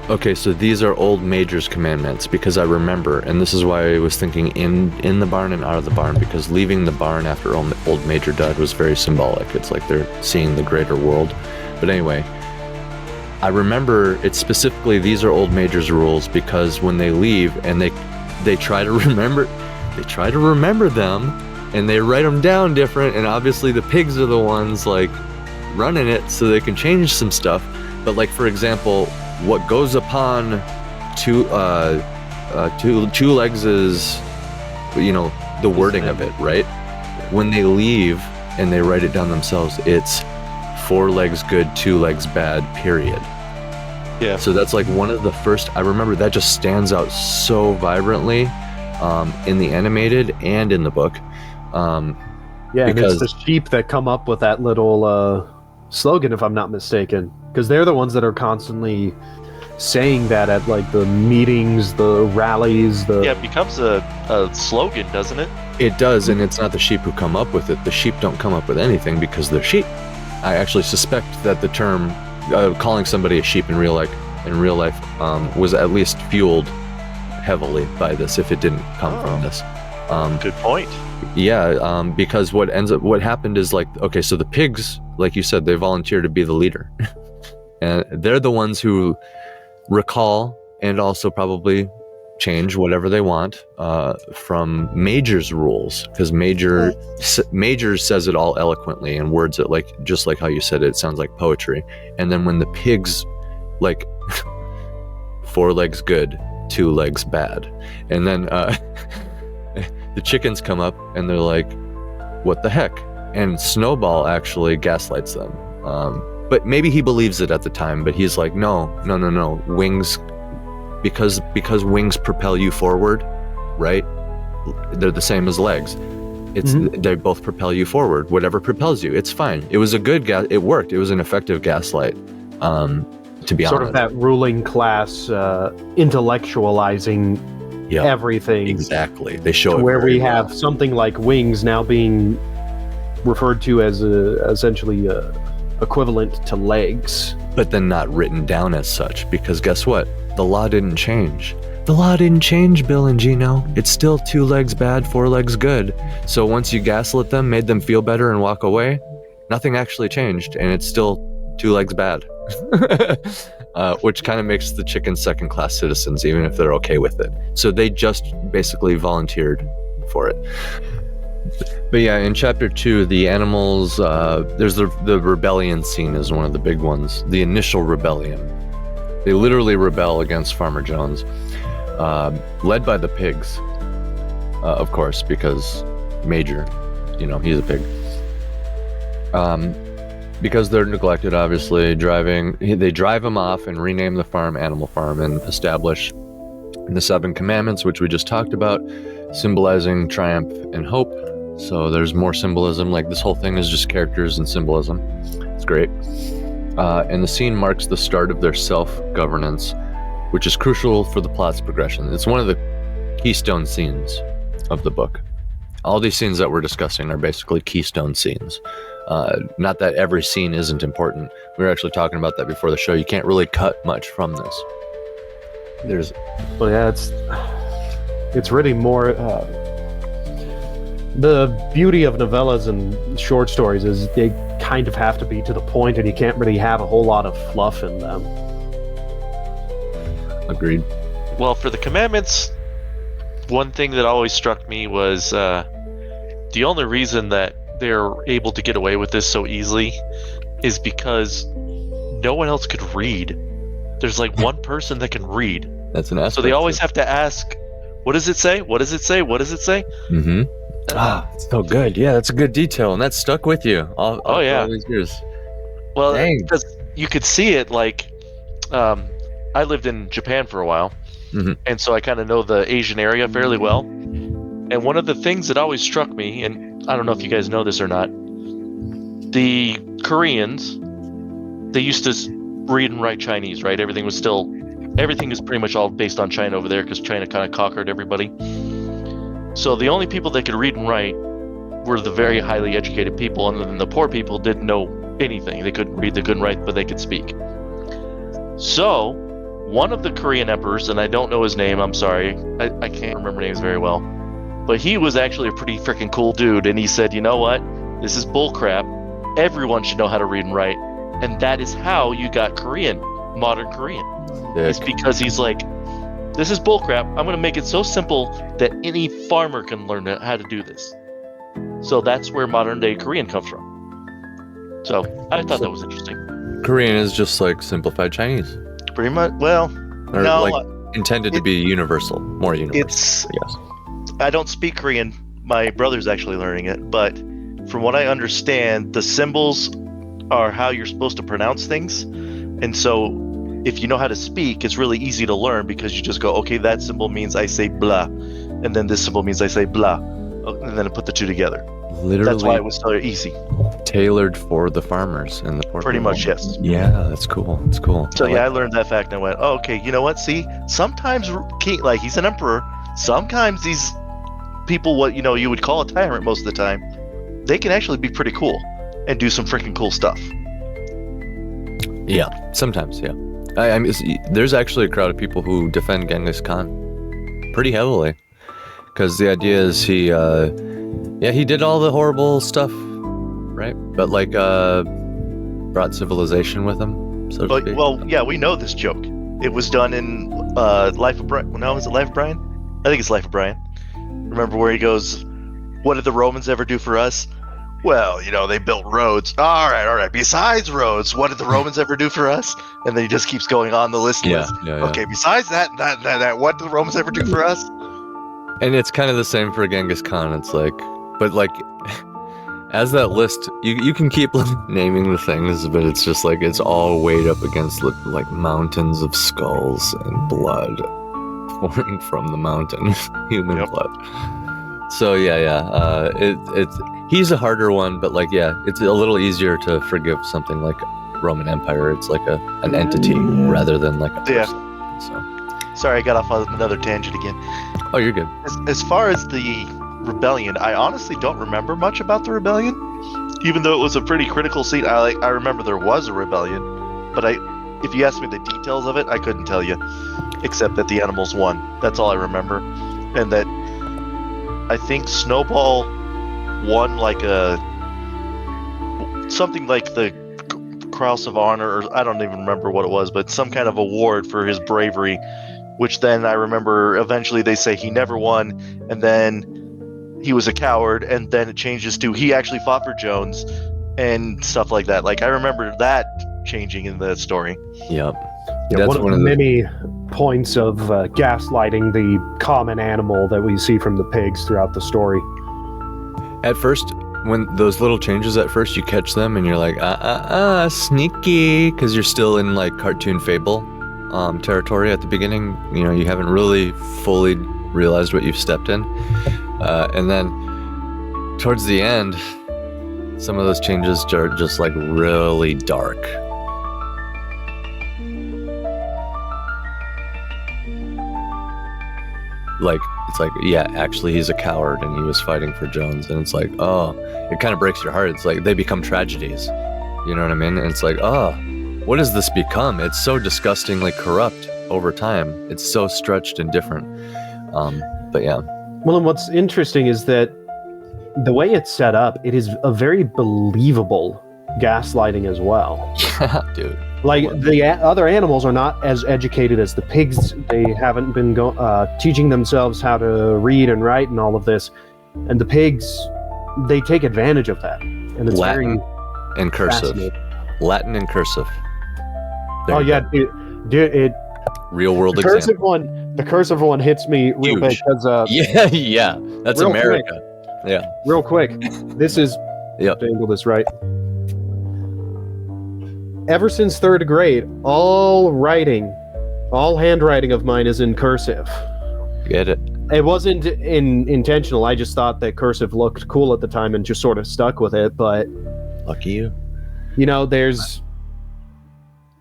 Okay, so these are old Major's commandments because I remember, and this is why I was thinking in the barn and out of the barn, because leaving the barn after old Major died was very symbolic. It's like they're seeing the greater world. But anyway, I remember it's specifically these are old Major's rules because when they leave and they try to remember them and they write them down different, and obviously the pigs are the ones like running it so they can change some stuff. But like, for example, what goes upon two legs is, you know, the wording of it, right? When they leave and they write it down themselves, it's 4 legs good, 2 legs bad, period. Yeah. So that's like one of the first, I remember that just stands out so vibrantly in the animated and in the book. Yeah, and it's the sheep that come up with that little slogan, if I'm not mistaken, because they're the ones that are constantly saying that at like the meetings, the rallies. Yeah, it becomes a slogan, doesn't it? It does, and it's not the sheep who come up with it. The sheep don't come up with anything because they're sheep. I actually suspect that the term calling somebody a sheep in real life was at least fueled heavily by this, if it didn't come from this. Good point. Yeah, because what happened is like, okay, so the pigs, like you said, they volunteer to be the leader. And they're the ones who recall and also probably change whatever they want from Major's rules, because Major says it all eloquently and words it like, just like how you said it, it sounds like poetry. And then when the pigs, like 4 legs good, 2 legs bad, and then the chickens come up and they're like, what the heck? And Snowball actually gaslights them. But maybe he believes it at the time, but he's like, no. Wings, because wings propel you forward, right? They're the same as legs. They both propel you forward. Whatever propels you, it's fine. It was a good it worked. It was an effective gaslight. To be honest, sort of that ruling class intellectualizing everything. Exactly. They show it where we well. have something like wings now being referred to as essentially equivalent to legs, but then not written down as such, because guess what? The law didn't change. The law didn't change, Bill and Gino. It's still 2 legs bad, 4 legs good. So once you gaslit them, made them feel better and walk away, nothing actually changed, and it's still 2 legs bad. Which kind of makes the chickens second-class citizens, even if they're okay with it. So they just basically volunteered for it. But yeah, in chapter 2, the animals, there's the rebellion scene is one of the big ones. The initial rebellion. They literally rebel against Farmer Jones, led by the pigs. of course, because Major, he's a pig. Because they're neglected, obviously, they drive him off and rename the farm Animal Farm and establish the 7 commandments, which we just talked about, symbolizing triumph and hope. So there's more symbolism. Like, this whole thing is just characters and symbolism. It's great. And the scene marks the start of their self-governance, which is crucial for the plot's progression. It's one of the keystone scenes of the book. All these scenes that we're discussing are basically keystone scenes. Not that every scene isn't important. We were actually talking about that before the show. You can't really cut much from this. It's really more the beauty of novellas and short stories is they kind of have to be to the point, and you can't really have a whole lot of fluff in them. Agreed. Well, for the commandments, one thing that always struck me was the only reason that they're able to get away with this so easily is because no one else could read. There's like one person that can read. That's an aspect. So they always have to ask, what does it say? What does it say? What does it say? Mm-hmm. It's so good. Yeah, that's a good detail, and that stuck with you all these years. Well, because you could see it, like, I lived in Japan for a while, and so I kind of know the Asian area fairly well. And one of the things that always struck me, and I don't know if you guys know this or not, the Koreans, they used to read and write Chinese, right? Everything is pretty much all based on China over there because China kind of conquered everybody. So the only people that could read and write were the very highly educated people, and then the poor people didn't know anything. They couldn't read, they couldn't write, but they could speak. So one of the Korean emperors, and I don't know his name, I'm sorry, I can't remember names very well, but he was actually a pretty freaking cool dude, and he said, you know what, this is bullcrap, everyone should know how to read and write, and that is how you got Korean, modern Korean. It's because he's like, this is bullcrap, I'm going to make it so simple that any farmer can learn how to do this. So that's where modern day Korean comes from. So I thought that was interesting. Korean is just like simplified Chinese. Pretty much, well, or no. Like intended to be universal, more universal. Yes. I don't speak Korean. My brother's actually learning it, but from what I understand, the symbols are how you're supposed to pronounce things. And so if you know how to speak, it's really easy to learn because you just go, okay, that symbol means I say blah, and then this symbol means I say blah, and then I put the two together. Literally, that's why it was so easy. Tailored for the farmers and the poor Pretty people. much, yes. Yeah, that's cool. That's cool. So I learned that fact and I went, oh, okay, you know what? See, sometimes like he's an emperor. Sometimes these people, what you would call a tyrant most of the time, they can actually be pretty cool and do some freaking cool stuff. Yeah, sometimes, yeah. I mean, there's actually a crowd of people who defend Genghis Khan pretty heavily because the idea is he did all the horrible stuff, right? But like brought civilization with him, so to speak. Well, yeah, we know this joke. It was done in Life of Brian. No, is it Life of Brian? I think it's Life of Brian. Remember where he goes, what did the Romans ever do for us? Well, they built roads. All right. Besides roads, what did the Romans ever do for us? And then he just keeps going on the list. Yeah. Okay, besides that, what did the Romans ever do for us? And it's kind of the same for Genghis Khan. It's like, but like, as that list, you can keep naming the things, but it's just like, it's all weighed up against like mountains of skulls and blood pouring from the mountain, human blood. So it's he's a harder one, but like it's a little easier to forgive something like Roman Empire. It's like an entity rather than like a person. So sorry, I got off on another tangent again. Oh, you're good. As far as the rebellion, I honestly don't remember much about the rebellion, even though it was a pretty critical scene. I remember there was a rebellion, but if you asked me the details of it, I couldn't tell you, except that the animals won. That's all I remember, and that I think Snowball won like something like the Cross of Honor, or I don't even remember what it was, but some kind of award for his bravery, which then I remember eventually they say he never won, and then he was a coward, and then it changes to he actually fought for Jones and stuff like that. Like I remember that changing in the story. Yep. Yeah, one of the many points of gaslighting the common animal that we see from the pigs throughout the story. At first, when those little changes at first, you catch them and you're like, sneaky, because you're still in like cartoon fable territory at the beginning. You know, you haven't really fully realized what you've stepped in. And then towards the end, some of those changes are just like really dark. Like, it's like, yeah, actually he's a coward and he was fighting for Jones. And it's like, oh, it kind of breaks your heart. It's like they become tragedies. You know what I mean? And it's like, oh, what has this become? It's so disgustingly corrupt over time. It's so stretched and different. But yeah. Well, and what's interesting is that the way it's set up, it is a very believable gaslighting as well. Yeah, dude. Like, the other animals are not as educated as the pigs. They haven't been teaching themselves how to read and write and all of this. And the pigs, they take advantage of that. And it's Latin very and cursive. Latin and cursive. There yeah, dude, real world the cursive one. The cursive one hits me real big because yeah, that's America. Quick, yeah, real quick. This is to angle this right. Ever since 3rd grade, all handwriting of mine is in cursive. Get it? It wasn't intentional. I just thought that cursive looked cool at the time and just sort of stuck with it. But lucky you. You know,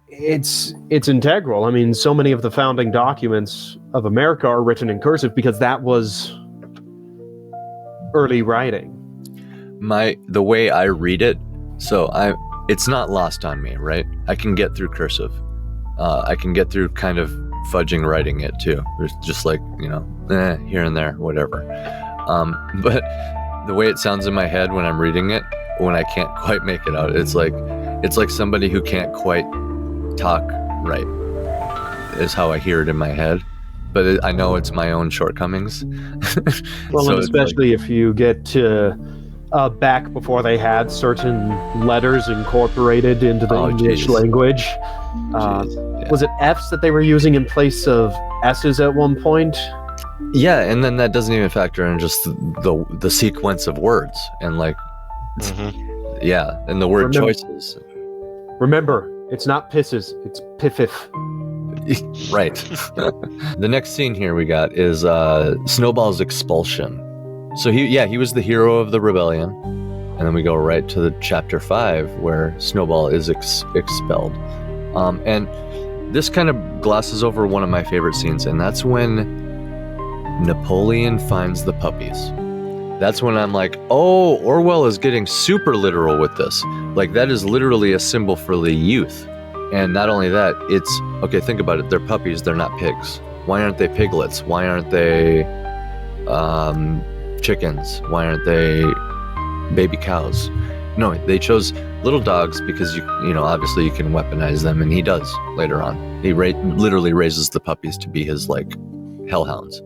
it's integral. I mean, so many of the founding documents of America are written in cursive because that was early writing. The way I read it, it's not lost on me, right? I can get through cursive. I can get through kind of fudging writing it too. There's just like, you know, here and there, whatever. But the way it sounds in my head when I'm reading it, when I can't quite make it out, it's like somebody who can't quite talk right is how I hear it in my head. But I know it's my own shortcomings. Well, so and especially if you get to back before they had certain letters incorporated into the English language. Was it F's that they were using in place of S's at one point? Yeah, and then that doesn't even factor in just the sequence of words and like, yeah, and the word choices. Remember, it's not pisses, it's piffif. Right. The next scene here we got is Snowball's expulsion. So he was the hero of the rebellion, and then we go right to the chapter 5 where Snowball is expelled. And this kind of glosses over one of my favorite scenes, and that's when Napoleon finds the puppies. That's when I'm like, oh, Orwell is getting super literal with this. Like, that is literally a symbol for the youth. And not only that, it's, okay, think about it. They're puppies, they're not pigs. Why aren't they piglets? Why aren't they chickens? Why aren't they baby cows? No, they chose little dogs because you know, obviously you can weaponize them, and he does later on. He literally raises the puppies to be his like hellhounds.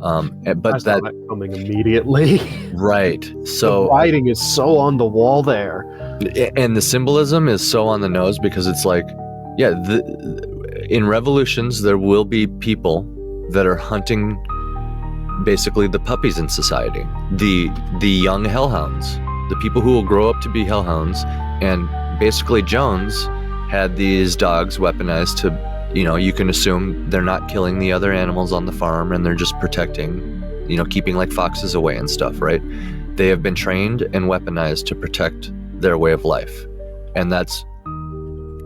But I saw that coming immediately. Right. So the writing is so on the wall there, and the symbolism is so on the nose because it's like, yeah, in revolutions there will be people that are hunting basically the puppies in society, the young hellhounds, the people who will grow up to be hellhounds. And basically Jones had these dogs weaponized to, you know, you can assume they're not killing the other animals on the farm and they're just protecting, you know, keeping like foxes away and stuff, right? They have been trained and weaponized to protect their way of life. And that's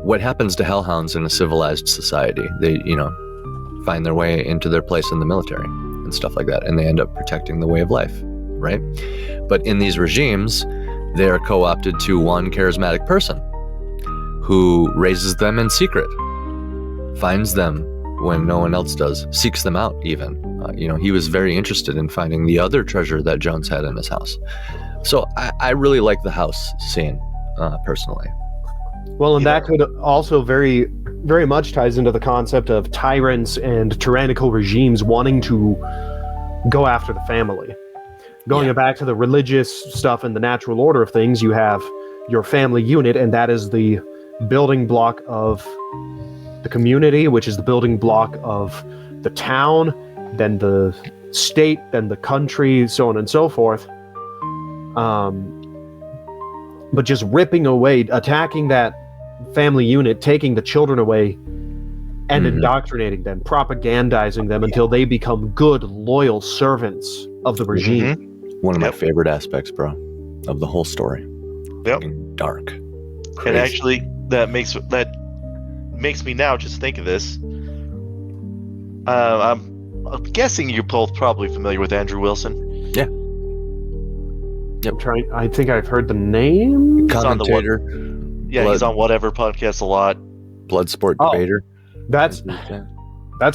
what happens to hellhounds in a civilized society. They, you know, find their way into their place in the military and stuff like that, and they end up protecting the way of life, right? But in these regimes, they are co-opted to one charismatic person who raises them in secret, finds them when no one else does, seeks them out even. You know, he was very interested in finding the other treasure that Jones had in his house. So I really like the house scene, personally. Well, and that could also very, very much ties into the concept of tyrants and tyrannical regimes wanting to go after the family. Going back to the religious stuff and the natural order of things, you have your family unit, and that is the building block of the community, which is the building block of the town, then the state, then the country, so on and so forth. But just ripping away, attacking that family unit, taking the children away, and indoctrinating them, propagandizing them until they become good, loyal servants of the regime. One of my favorite aspects, bro, of the whole story. Yep. Dark. Crazy. And actually, that makes me now just think of this. I'm guessing you're both probably familiar with Andrew Wilson. Yeah. Yep. I think I've heard the name. Commentator. He's on whatever podcast a lot. Bloodsport debater. That's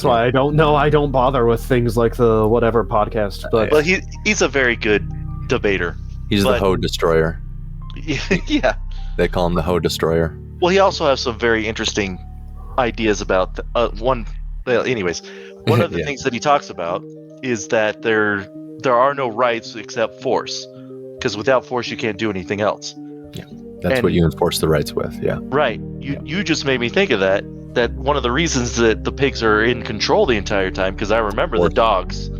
why I don't know. I don't bother with things like the whatever podcast. But he's a very good debater. He's the Hoe Destroyer. Yeah. They call him the Hoe Destroyer. Well, he also has some very interesting ideas about one. Well, anyways, one of the things that he talks about is that there are no rights except force, because without force you can't do anything else. Yeah, that's what you enforce the rights with. Yeah. Right. You just made me think of that. That one of the reasons that the pigs are in control the entire time, because I remember the dogs.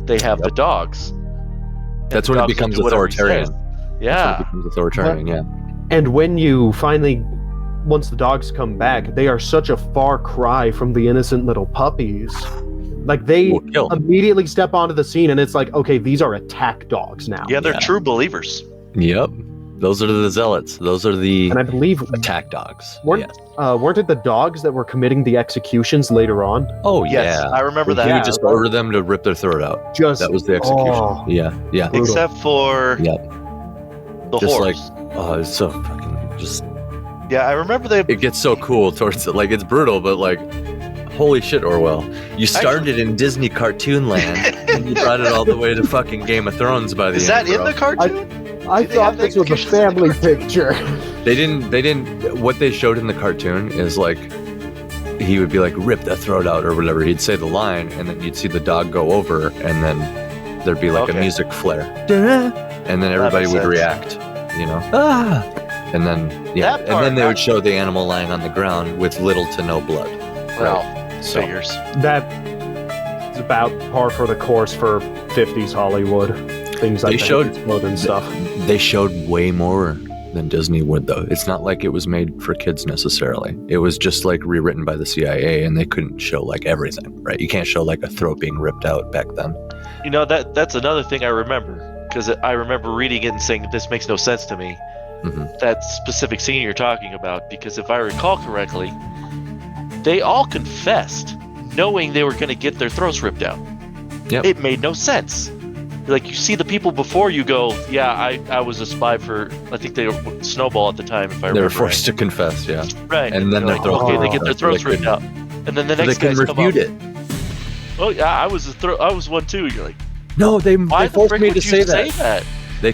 They have the dogs. That's when it becomes authoritarian. Yeah. It becomes authoritarian. Yeah. And when you once the dogs come back, they are such a far cry from the innocent little puppies. Like, they immediately step onto the scene, and it's like, okay, these are attack dogs now. Yeah, they're true believers. Yep. Those are the zealots. Those are the and I believe attack dogs. Weren't it the dogs that were committing the executions later on? Oh, yes, yeah. I remember that. He would just order them to rip their throat out. That was the execution. Yeah. Brutal. Except for the just horse. It's so fucking just... Yeah, I remember It gets so cool towards it. Like, it's brutal, but like, holy shit, Orwell. You started in Disney cartoon land, and you brought it all the way to fucking Game of Thrones by the end. Is that in the cartoon? I thought this was a family picture. They didn't, what they showed in the cartoon is like, he would be like, rip the throat out or whatever. He'd say the line, and then you'd see the dog go over, and then there'd be like a music flare. And then everybody would react, you know? And then, and then they would show the animal lying on the ground with little to no blood. Wow. So figures. That is about par for the course for 50s Hollywood. Things like and stuff. They showed way more than Disney would, though. It's not like it was made for kids necessarily. It was just like rewritten by the CIA, and they couldn't show like everything, right? You can't show like a throat being ripped out back then. You know, that's another thing I remember, because I remember reading it and saying, this makes no sense to me. That specific scene you're talking about, because if I recall correctly, they all confessed knowing they were going to get their throats ripped out. Yep. It made no sense. Like, you see the people before you go, yeah, I was a spy for, I think they were Snowball at the time, if I remember. They were forced to confess, yeah. Right. And then their throats they get their throats ripped out. And then the next guys come up. Oh, yeah, I was one too. You're like, no, they forced me to say that. They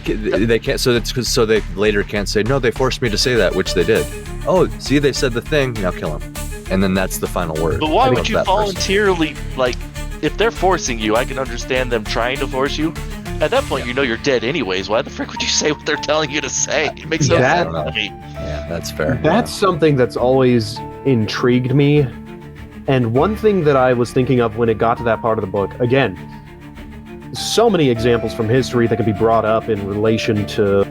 can't, so they later can't say, no, they forced me to say that, which they did. Oh, see, they said the thing, now kill him. And then that's the final word. But why would you voluntarily, like, if they're forcing you, I can understand them trying to force you. At that point, you know you're dead anyways. Why the frick would you say what they're telling you to say? It makes no sense to me. Yeah, that's fair. That's something that's always intrigued me. And one thing that I was thinking of when it got to that part of the book, again, so many examples from history that can be brought up in relation to,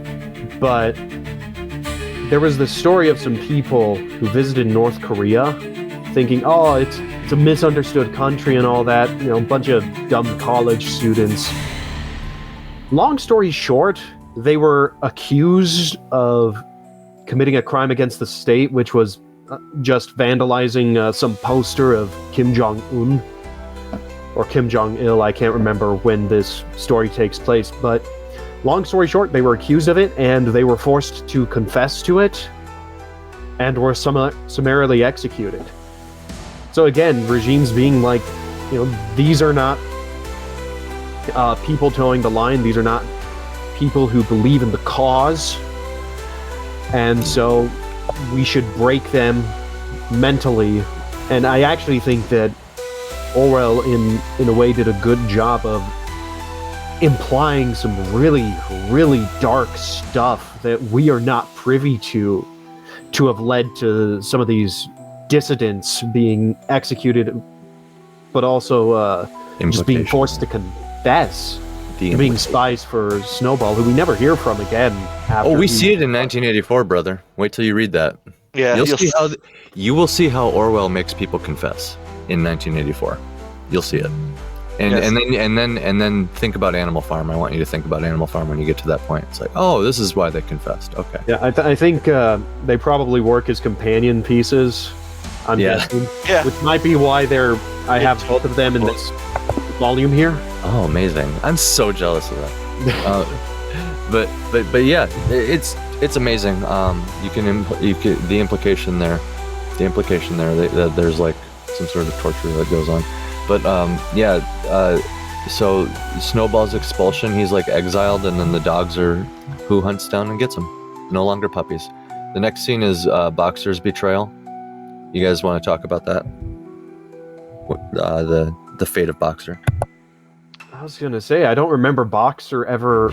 but there was this story of some people who visited North Korea thinking, oh, it's a misunderstood country and all that, you know, a bunch of dumb college students. Long story short, they were accused of committing a crime against the state, which was just vandalizing some poster of Kim Jong-un or Kim Jong-il. I can't remember when this story takes place, but long story short, they were accused of it and they were forced to confess to it and were summarily executed. So again, regimes being like, you know, these are not people towing the line. These are not people who believe in the cause. And so we should break them mentally. And I actually think that Orwell, in a way, did a good job of implying some really, really dark stuff that we are not privy to have led to some of these dissidents being executed, but also just being forced to confess to being spies for Snowball, who we never hear from again. Oh, we see it in 1984, brother. Wait till you read that. Yeah, you will see how Orwell makes people confess in 1984. You'll see it. And then think about Animal Farm. I want you to think about Animal Farm when you get to that point. It's like, oh, this is why they confessed. Okay. Yeah, I think they probably work as companion pieces. I'm guessing. Yeah. Which might be why I have both of them in this volume here. Oh, amazing! I'm so jealous of that. But yeah, it's amazing. You can the implication there. There's like some sort of torture that goes on. But so Snowball's expulsion, he's like exiled, and then the dogs are who hunts down and gets him. No longer puppies. The next scene is Boxer's betrayal. You guys want to talk about that? The fate of Boxer. I was gonna say, I don't remember Boxer ever.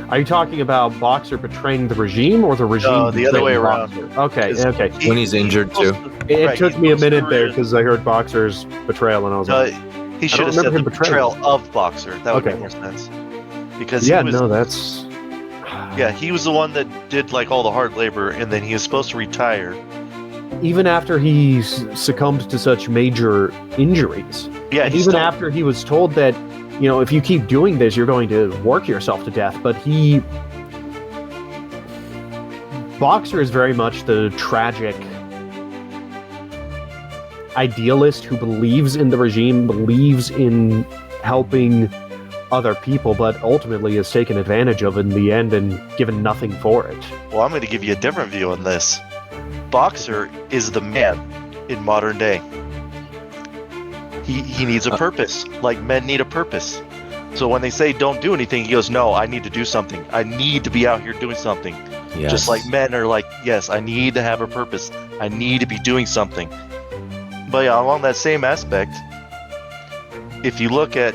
Are you talking about Boxer betraying the regime, or the regime? No, the other way around. Boxer? Okay. When he's injured too. It took me a minute there because I heard Boxer's betrayal, and I was like, he should have said the betrayal of Boxer. That would make more sense. Because he was the one that did like all the hard labor, and then he was supposed to retire. Even after he succumbed to such major injuries. Yeah. Even after he was told that, if you keep doing this, you're going to work yourself to death. But Boxer is very much the tragic idealist who believes in the regime, believes in helping other people, but ultimately is taken advantage of in the end and given nothing for it. Well, I'm going to give you a different view on this. Boxer is the man in modern day. He needs a purpose, like men need a purpose. So when they say don't do anything, he goes, no, I need to do something. I need to be out here doing something. Yes. Just like men are like, yes, I need to have a purpose. I need to be doing something. But yeah, along that same aspect, if you look at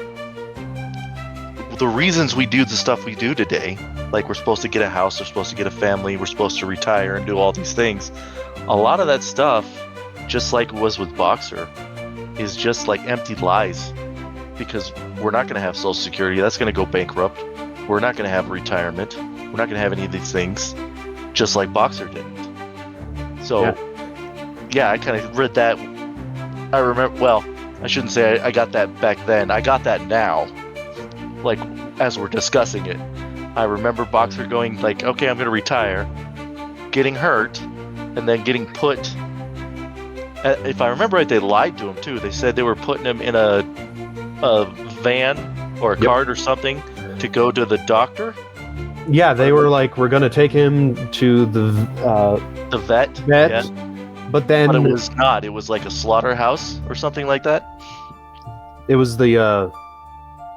the reasons we do the stuff we do today, like we're supposed to get a house, we're supposed to get a family, we're supposed to retire and do all these things, a lot of that stuff, just like it was with Boxer, is just like empty lies. Because we're not going to have Social Security, that's going to go bankrupt. We're not going to have retirement. We're not going to have any of these things, just like Boxer didn't. So, yeah, I kind of read that. I remember, well, I shouldn't say I got that back then. I got that now, like, as we're discussing it. I remember Boxer going, like, okay, I'm going to retire, getting hurt, and then getting put... If I remember right, they lied to him, too. They said they were putting him in a van or a cart or something to go to the doctor. Yeah, they were like, we're going to take him to the vet. Yeah. But then... But it was not. It was like a slaughterhouse or something like that. It was the...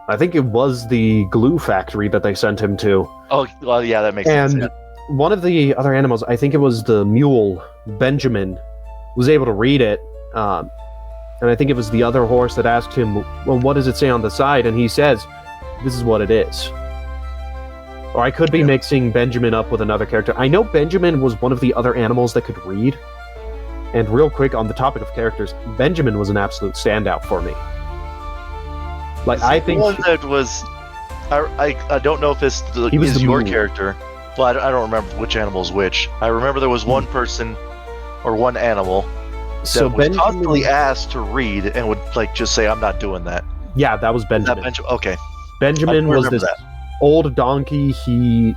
I think it was the glue factory that they sent him to. Oh, well, yeah, that makes sense. And one of the other animals, I think it was the mule, Benjamin, was able to read it. And I think it was the other horse that asked him, well, what does it say on the side? And he says, this is what it is. Or I could be mixing Benjamin up with another character. I know Benjamin was one of the other animals that could read. And real quick, on the topic of characters, Benjamin was an absolute standout for me. Like, I think... one that was... I don't know if it's your character, but I don't remember which animal is which. I remember there was one person, or one animal... So was Benjamin constantly asked to read and would like just say, "I'm not doing that." Yeah, that was Benjamin. Okay. Benjamin was this old donkey. He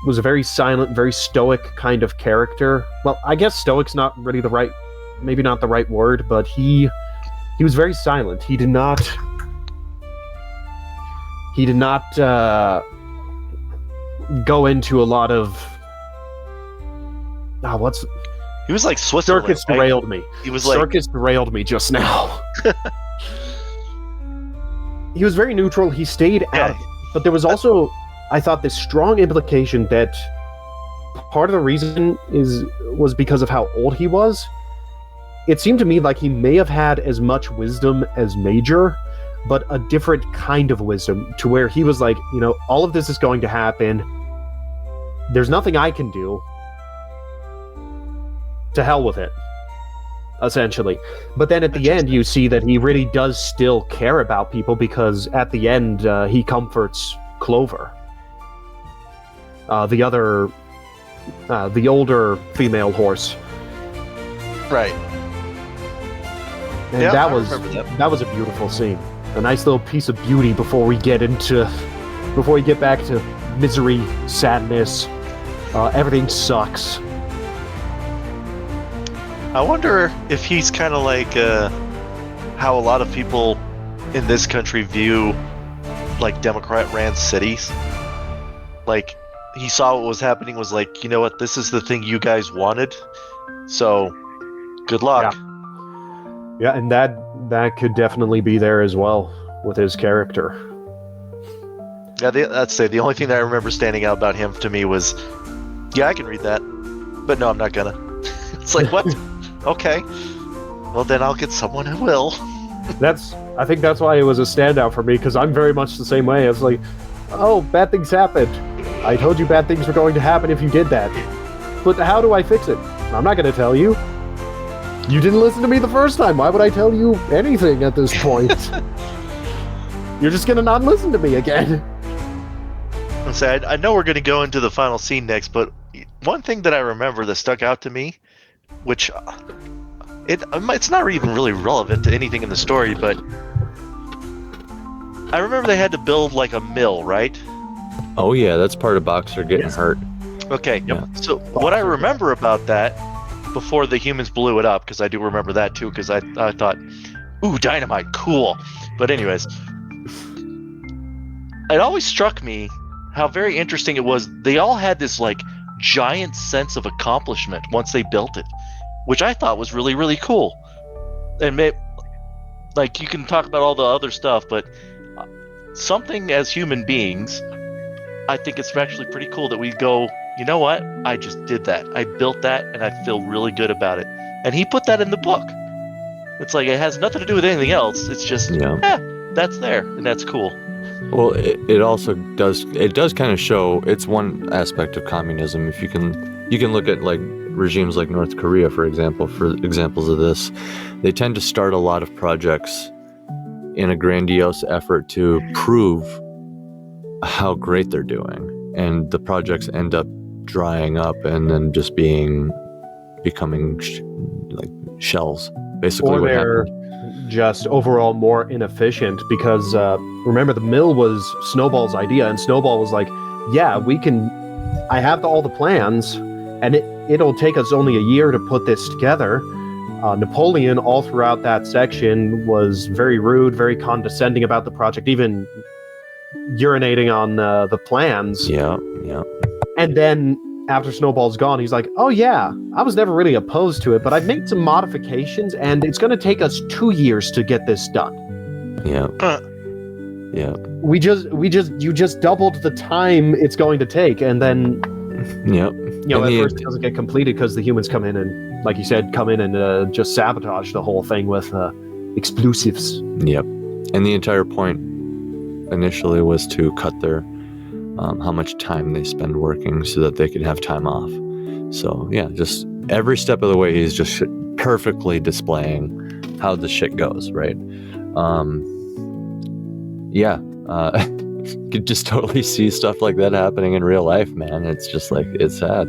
was a very silent, very stoic kind of character. Well, I guess stoic's not really maybe not the right word, but he was very silent. He did not go into a lot of He was like Switzerland. Circus derailed me. He was like Circus derailed me just now. He was very neutral. He stayed out. But there was also, I thought, this strong implication that part of the reason was because of how old he was. It seemed to me like he may have had as much wisdom as Major, but a different kind of wisdom, to where he was like, all of this is going to happen. There's nothing I can do. To hell with it. essentially. But then at the end, you see that he really does still care about people, because at the end, he comforts Clover. The older female horse. Right. And Yeah, that I was remember that. that was a beautiful scene. A nice little piece of beauty before we get back to misery, sadness. Everything sucks. I wonder if he's kind of like how a lot of people in this country view like Democrat-ran cities. Like, he saw what was happening, was like, you know what, this is the thing you guys wanted, so good luck. Yeah, and that could definitely be there as well with his character. Yeah, that's it. The only thing that I remember standing out about him to me was, yeah, I can read that, but no, I'm not gonna. It's like, what? Okay, well then I'll get someone who will. I think that's why it was a standout for me, because I'm very much the same way. It's like, oh, bad things happened. I told you bad things were going to happen if you did that. But how do I fix it? I'm not going to tell you. You didn't listen to me the first time. Why would I tell you anything at this point? You're just going to not listen to me again. I know we're going to go into the final scene next, but one thing that I remember that stuck out to me, which it's not even really relevant to anything in the story, but I remember they had to build like a mill, right? Oh yeah, that's part of Boxer getting hurt. Okay, Yeah. So what I remember about that, before the humans blew it up, because I do remember that too, because I thought, ooh, dynamite, cool. But anyways, it always struck me how very interesting it was. They all had this like giant sense of accomplishment once they built it, which I thought was really, really cool. And like, you can talk about all the other stuff, but something as human beings, I think it's actually pretty cool that we go, you know what? I just did that. I built that, and I feel really good about it. And he put that in the book. It's like, it has nothing to do with anything else. It's just, that's there, and that's cool. Well, it also does kind of show, it's one aspect of communism. If you can look at like regimes like North Korea, for examples of this, they tend to start a lot of projects in a grandiose effort to prove how great they're doing, and the projects end up drying up and then just becoming like shells, basically. Or what they're happened. just overall more inefficient, because remember, the mill was Snowball's idea, and Snowball was like, yeah, I have all the plans, and it'll take us only a year to put this together. Napoleon, all throughout that section, was very rude, very condescending about the project, even urinating on the plans. Yeah. And then after Snowball's gone, he's like, oh yeah, I was never really opposed to it, but I've made some modifications, and it's going to take us 2 years to get this done. Yeah. Yeah. You just doubled the time it's going to take, and then Yep. at first it doesn't get completed because the humans come in and, like you said, just sabotage the whole thing with explosives. Yep. And the entire point initially was to cut their how much time they spend working so that they could have time off. So yeah, just every step of the way he's just perfectly displaying how the shit goes, right? You could just totally see stuff like that happening in real life, man. It's just like, it's sad.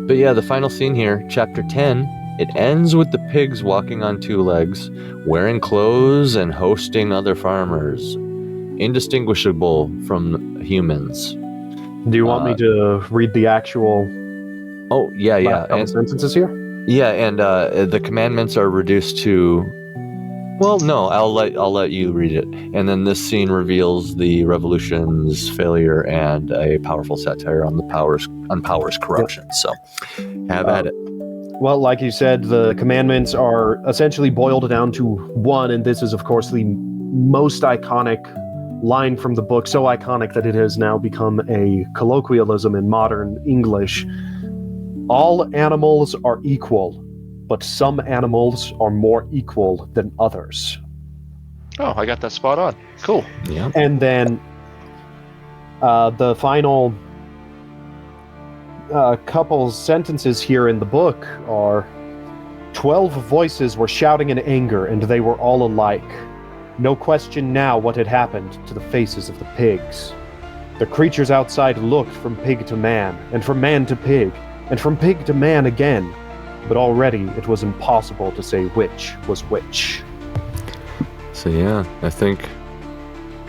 But yeah, the final scene here, chapter 10, it ends with the pigs walking on 2 legs, wearing clothes and hosting other farmers, indistinguishable from humans. Do you want me to read the actual? Oh yeah. And sentences here. Yeah, and the commandments are reduced to. Well, no, I'll let you read it. And then this scene reveals the revolution's failure and a powerful satire on power's corruption. So, have at it. Well, like you said, the commandments are essentially boiled down to one, and this is, of course, the most iconic line from the book, so iconic that it has now become a colloquialism in modern English. All animals are equal, but some animals are more equal than others. Oh, I got that spot on. Cool. Yeah. And then the final couple sentences here in the book are, 12 voices were shouting in anger, and they were all alike. No question now what had happened to the faces of the pigs. The creatures outside looked from pig to man, and from man to pig, and from pig to man again, but already it was impossible to say which was which. So yeah, I think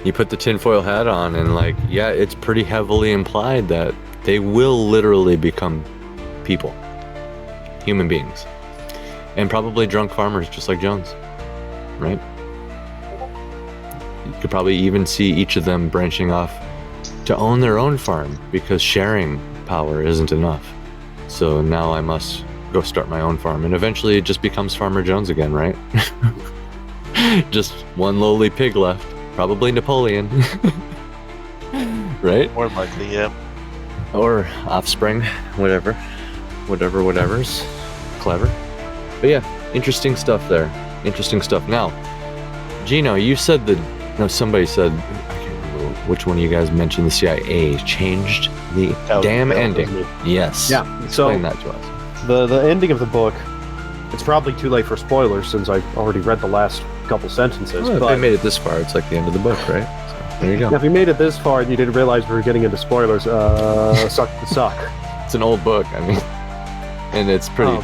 you put the tinfoil hat on, and like, yeah, it's pretty heavily implied that they will literally become people, human beings, and probably drunk farmers just like Jones, right? You could probably even see each of them branching off to own their own farm, because sharing power isn't enough. So now I must go start my own farm, and eventually it just becomes Farmer Jones again, right? Just one lowly pig left, probably Napoleon. Right? More likely, yeah. Or offspring, whatever's clever. But yeah, interesting stuff there. Interesting stuff. Now, Gino, you said somebody said, I can't remember which one of you guys mentioned the CIA changed the damn ending. Yes. Yeah. So explain that to us. The ending of the book, it's probably too late for spoilers since I already read the last couple sentences. Well, if but they made it this far, it's like the end of the book, right? So there you go. If you made it this far and you didn't realize we were getting into spoilers, suck. It's an old book, I mean, and it's pretty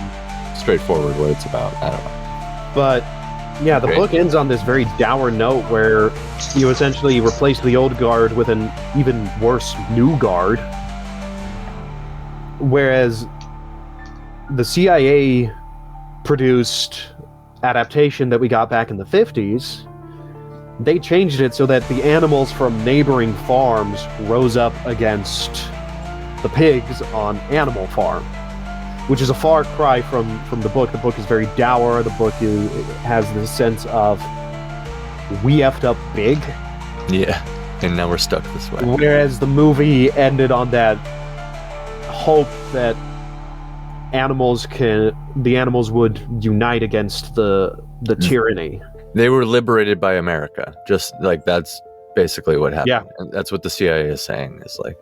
straightforward what it's about. I don't know. But yeah, the book ends on this very dour note where you essentially replace the old guard with an even worse new guard. Whereas the CIA produced Adaptation that we got back in the 50s, they changed it so that the animals from neighboring farms rose up against the pigs on Animal Farm, which is a far cry from the book. The book is very dour. The book has this sense of, we effed up big. Yeah, and now we're stuck this way. Whereas the movie ended on that hope that the animals would unite against the tyranny. They were liberated by America. Just like, that's basically what happened. Yeah. And that's what the CIA is saying, is like,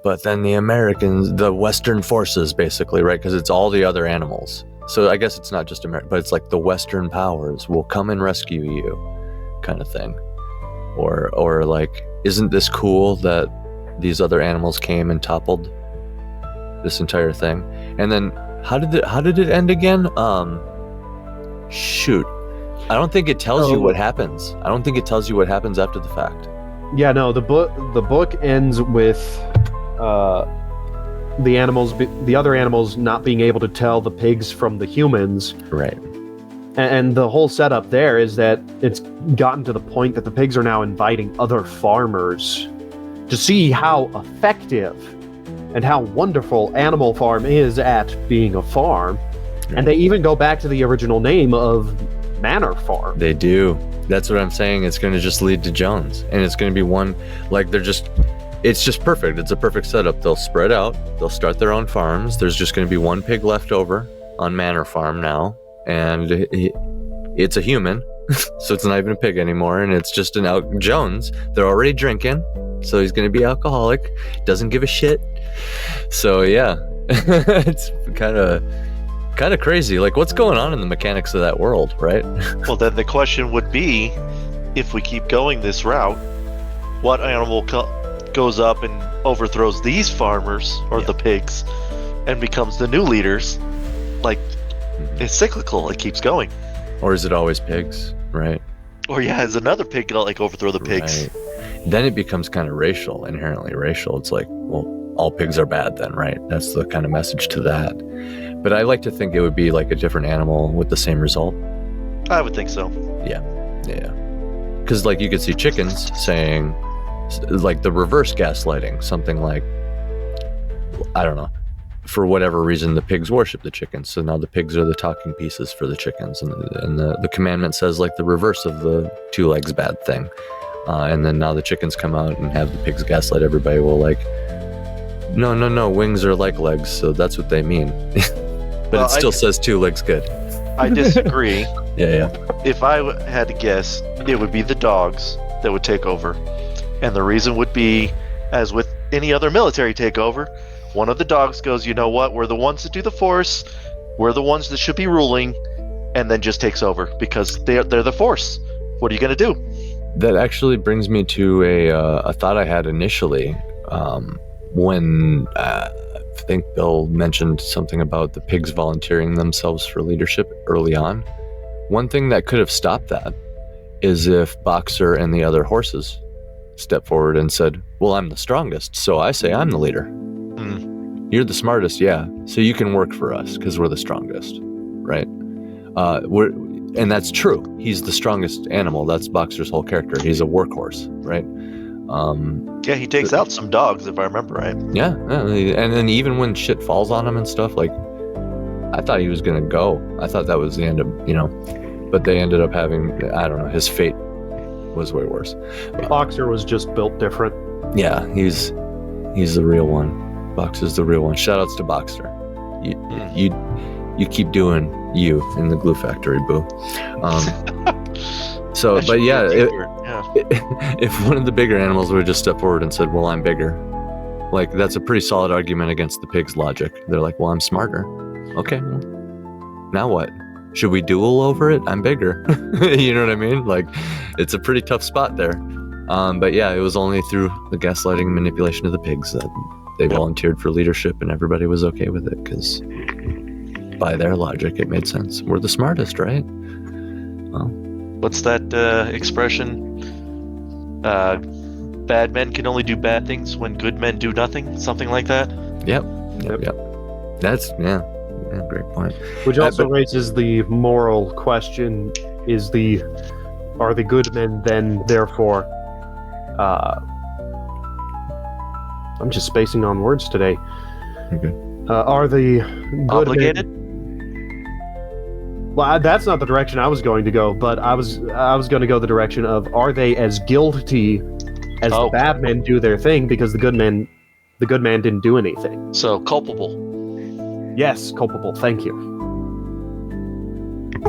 but then the Americans, the Western forces, basically, right? Because it's all the other animals. So I guess it's not just America, but it's like the Western powers will come and rescue you, kind of thing. Or like, isn't this cool that these other animals came and toppled this entire thing? And then how did it end again? Shoot, I don't think it tells you what happens. I don't think it tells you what happens after the fact. Yeah, no, the book ends with the other animals not being able to tell the pigs from the humans. Right. And the whole setup there is that it's gotten to the point that the pigs are now inviting other farmers to see how effective and how wonderful Animal Farm is at being a farm. Right. And they even go back to the original name of Manor Farm. They do. That's what I'm saying. It's going to just lead to Jones. And it's going to be one, like, it's just perfect. It's a perfect setup. They'll spread out. They'll start their own farms. There's just going to be one pig left over on Manor Farm now. And it's a human. So it's not even a pig anymore. And it's just Jones. They're already drinking. So he's going to be alcoholic. Doesn't give a shit. So yeah, it's kind of crazy. Like, what's going on in the mechanics of that world, right? Well, then the question would be, if we keep going this route, what animal goes up and overthrows these farmers, or the pigs, and becomes the new leaders? Like, it's cyclical. It keeps going. Or is it always pigs, right? Or is another pig gonna overthrow the pigs? Right. Then it becomes kind of racial, inherently racial. It's like, well, all pigs are bad then, right? That's the kind of message to that. But I like to think it would be like a different animal with the same result. I would think so. Yeah. Because like, you could see chickens saying, like, the reverse gaslighting, something like, I don't know, for whatever reason the pigs worship the chickens, so now the pigs are the talking pieces for the chickens, and the commandment says like the reverse of the two legs bad thing. And then now the chickens come out and have the pigs gaslight everybody. Well, like, no, wings are like legs, so that's what they mean. But it still says two legs good. I disagree. Yeah. If I had to guess, it would be the dogs that would take over. And the reason would be, as with any other military takeover, one of the dogs goes, you know what, we're the ones that do the force, we're the ones that should be ruling, and then just takes over because they're the force. What are you going to do? That actually brings me to a thought I had initially when I think Bill mentioned something about the pigs volunteering themselves for leadership early on. One thing that could have stopped that is if Boxer and the other horses stepped forward and said, well, I'm the strongest, so I say I'm the leader. You're the smartest, yeah, so you can work for us because we're the strongest, right? And that's true. He's the strongest animal. That's Boxer's whole character. He's a workhorse, right? Yeah, he takes out some dogs, if I remember right. Yeah, and then even when shit falls on him and stuff, like, I thought he was going to go. I thought that was the end of, but they ended up having, I don't know, his fate was way worse. Boxer was just built different. Yeah, he's the real one. Boxer's the real one. Shoutouts to Boxer. You keep doing you in the glue factory, boo. So, but yeah, if one of the bigger animals would have just stepped forward and said, well, I'm bigger, like, that's a pretty solid argument against the pig's logic. They're like, well, I'm smarter. Okay, well, now what? Should we duel over it? I'm bigger. You know what I mean? Like, it's a pretty tough spot there. But yeah, it was only through the gaslighting and manipulation of the pigs that they volunteered for leadership, and everybody was okay with it because by their logic, it made sense. We're the smartest, right? Well, what's that expression? Bad men can only do bad things when good men do nothing. Something like that. Yep. That's great point. Which also raises the moral question: are the good men then therefore? I'm just spacing on words today. Okay. Are the good obligated? Well, that's not the direction I was going to go, but I was going to go the direction of, are they as guilty as the bad men do their thing because the good man didn't do anything? So culpable. Yes, culpable. Thank you.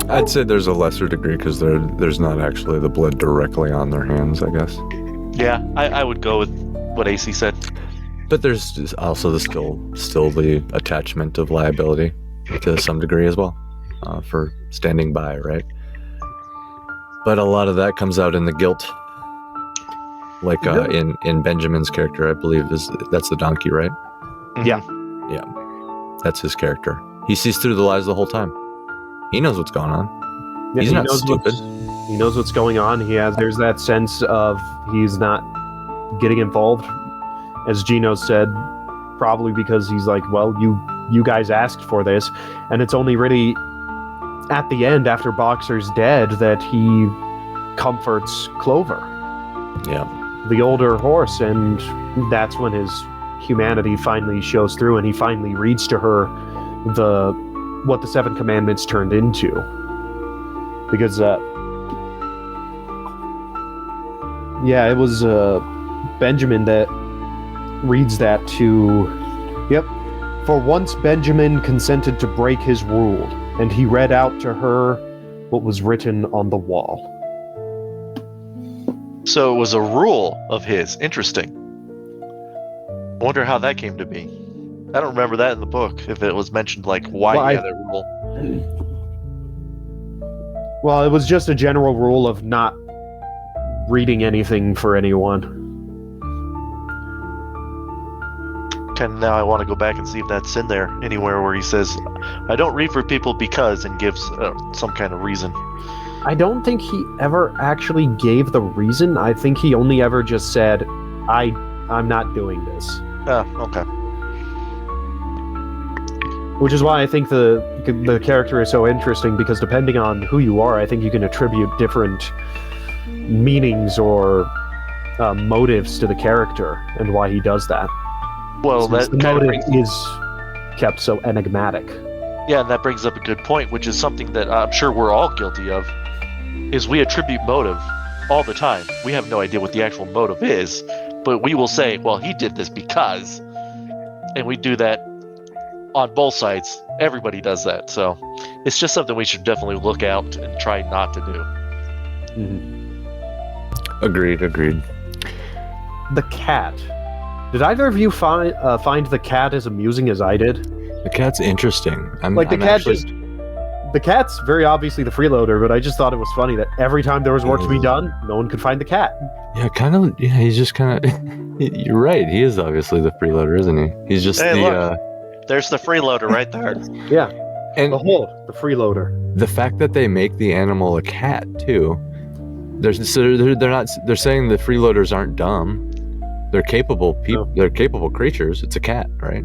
I'd say there's a lesser degree because there's not actually the blood directly on their hands, I guess. Yeah, I would go with what AC said. But there's also still the attachment of liability to some degree as well, for standing by, right? But a lot of that comes out in the guilt. Like in Benjamin's character, I believe that's the donkey, right? Yeah. Yeah. That's his character. He sees through the lies the whole time. He knows what's going on. Yeah, he's not stupid. He knows what's going on. There's that sense of he's not getting involved, as Gino said, probably because he's like, well, you guys asked for this, and it's only really at the end, after Boxer's dead, that he comforts Clover. Yeah. The older horse, and that's when his humanity finally shows through, and he finally reads to her what the Seven Commandments turned into. Because it was Benjamin that reads that to, for once Benjamin consented to break his rule, and he read out to her what was written on the wall. So it was a rule of his. Interesting. I wonder how that came to be. I don't remember that in the book, if it was mentioned, like, why he had that rule. Well, it was just a general rule of not reading anything for anyone. Now I want to go back and see if that's in there anywhere where he says, I don't read for people because, and gives some kind of reason. I don't think he ever actually gave the reason. I think he only ever just said, I'm not doing this. Oh, okay. Which is why I think the character is so interesting, because depending on who you are, I think you can attribute different meanings or motives to the character and why he does that. Well, Since that the kind of motive is kept so enigmatic. Yeah, and that brings up a good point, which is something that I'm sure we're all guilty of, is we attribute motive all the time. We have no idea what the actual motive is, but we will say, well, he did this because, and we do that on both sides. Everybody does that, so it's just something we should definitely look out and try not to do. Mm-hmm. Agreed. The cat. Did either of you find the cat as amusing as I did? The cat's interesting. The cat just the cat's very obviously the freeloader, but I just thought it was funny that every time there was work to be done, no one could find the cat. Yeah, kind of. Yeah, he's just kind of. You're right. He is obviously the freeloader, isn't he? He's just look, there's the freeloader right there. Yeah, and the freeloader. The fact that they make the animal a cat too. They're not. They're saying the freeloaders aren't dumb. They're capable people. No. They're capable creatures. It's a cat, right?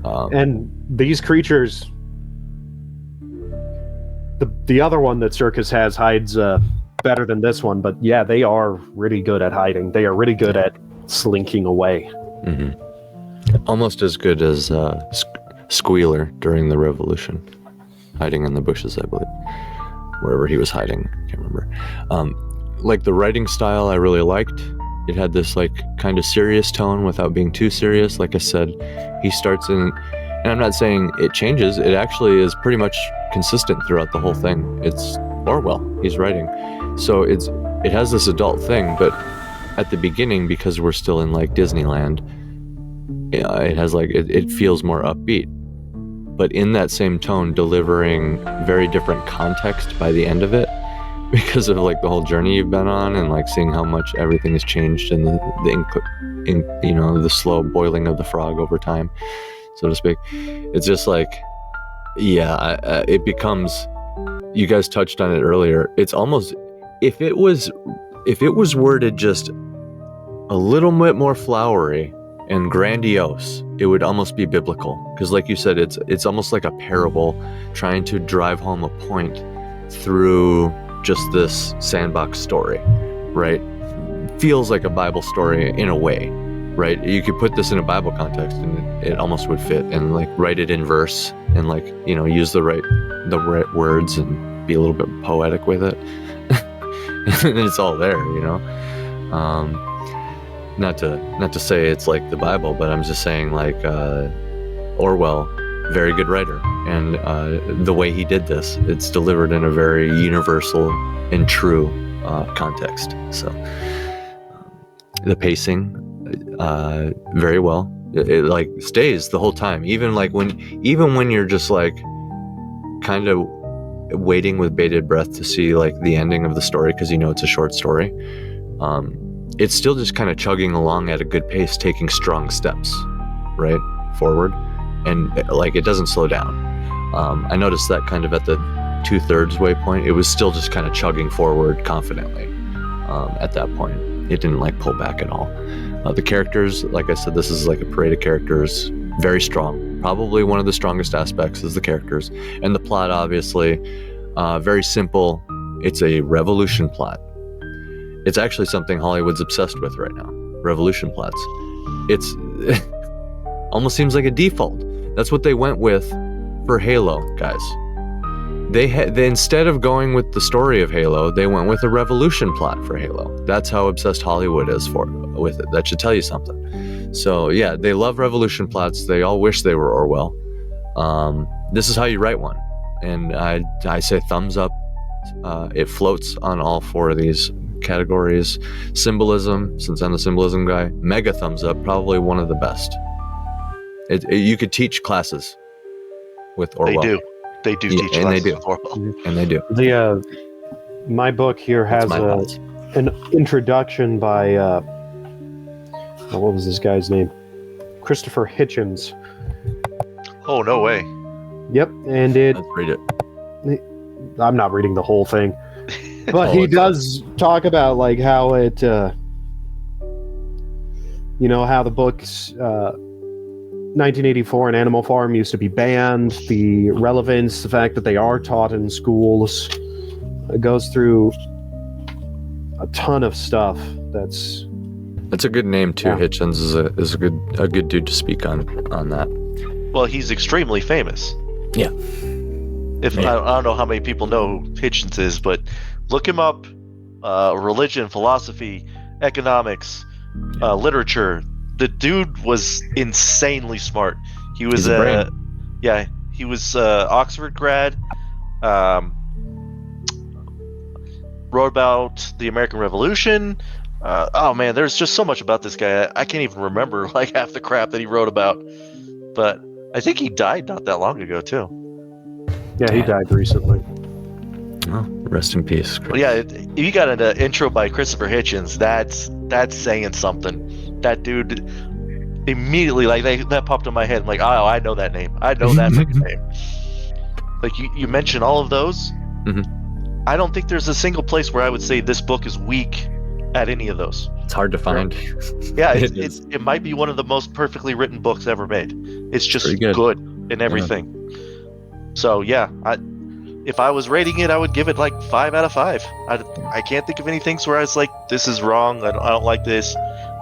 And these creatures. The other one that Circus has hides better than this one, but yeah, they are really good at hiding. They are really good at slinking away. Mm-hmm. Almost as good as Squealer during the Revolution, hiding in the bushes, I believe, wherever he was hiding. I can't remember. Like the writing style, I really liked. It had this like kind of serious tone without being too serious. Like I said, he starts in, and I'm not saying it changes. It actually is pretty much consistent throughout the whole thing. It's Orwell he's writing, so it has this adult thing, but at the beginning, because we're still in like Disneyland, it has like it feels more upbeat, but in that same tone, delivering very different context by the end of it, because of like the whole journey you've been on and like seeing how much everything has changed and the slow boiling of the frog over time, so to speak. It's just like, it becomes, you guys touched on it earlier, it's almost, if it was worded just a little bit more flowery and grandiose, it would almost be biblical, because like you said, it's almost like a parable trying to drive home a point through just this sandbox story, right? Feels like a Bible story in a way, right? You could put this in a Bible context and it almost would fit, and like write it in verse and like, use the right words and be a little bit poetic with it. And it's all there, not to say it's like the Bible, but I'm just saying like Orwell, very good writer, and the way he did this, it's delivered in a very universal and true context. So the pacing, very well. It like stays the whole time, even when you're just like kind of waiting with bated breath to see like the ending of the story, because it's a short story. It's still just kind of chugging along at a good pace, taking strong steps right forward, and like it doesn't slow down. I noticed that kind of at the 2/3 way point, it was still just kind of chugging forward confidently. At that point, it didn't like pull back at all. The characters, like I said, this is like a parade of characters, very strong. Probably one of the strongest aspects is the characters, and the plot, obviously, very simple. It's a revolution plot. It's actually something Hollywood's obsessed with right now. Revolution plots. It's almost seems like a default. That's what they went with for Halo, guys. They instead of going with the story of Halo, they went with a revolution plot for Halo. That's how obsessed Hollywood is with it. That should tell you something. So yeah, they love revolution plots. They all wish they were Orwell. This is how you write one, and I say thumbs up. It floats on all 4 of these categories. Symbolism, since I'm the symbolism guy, mega thumbs up. Probably one of the best. You could teach classes with Orwell. They do teach classes, and they do. With Orwell. And they do. My book here has an introduction by what was this guy's name? Christopher Hitchens. Oh, no way. Yep, and let's read it. I'm not reading the whole thing, but he does talk about like how it, how the books, 1984 and Animal Farm used to be banned, the relevance, the fact that they are taught in schools. It goes through a ton of stuff. That's a good name too. Yeah. Hitchens is a good dude to speak on that. Well, he's extremely famous. Yeah. I don't know how many people know who Hitchens is, but look him up. Religion, philosophy, economics, literature. The dude was insanely smart. He was he was Oxford grad. Wrote about the American Revolution. Oh man, there's just so much about this guy. I can't even remember like half the crap that he wrote about. But I think he died not that long ago too. Yeah, he died recently. Oh, rest in peace. Well, yeah, you got an intro by Christopher Hitchens. That's saying something. That dude immediately, like, that popped in my head. I'm like, oh, I know that name. I know that name. Like, you mentioned all of those. Mm-hmm. I don't think there's a single place where I would say this book is weak at any of those. It's hard to find. Yeah, it might be one of the most perfectly written books ever made. It's just good in everything. Yeah. So yeah, if I was rating it, I would give it like 5 out of 5. I can't think of any things where I was like, this is wrong. I don't like this.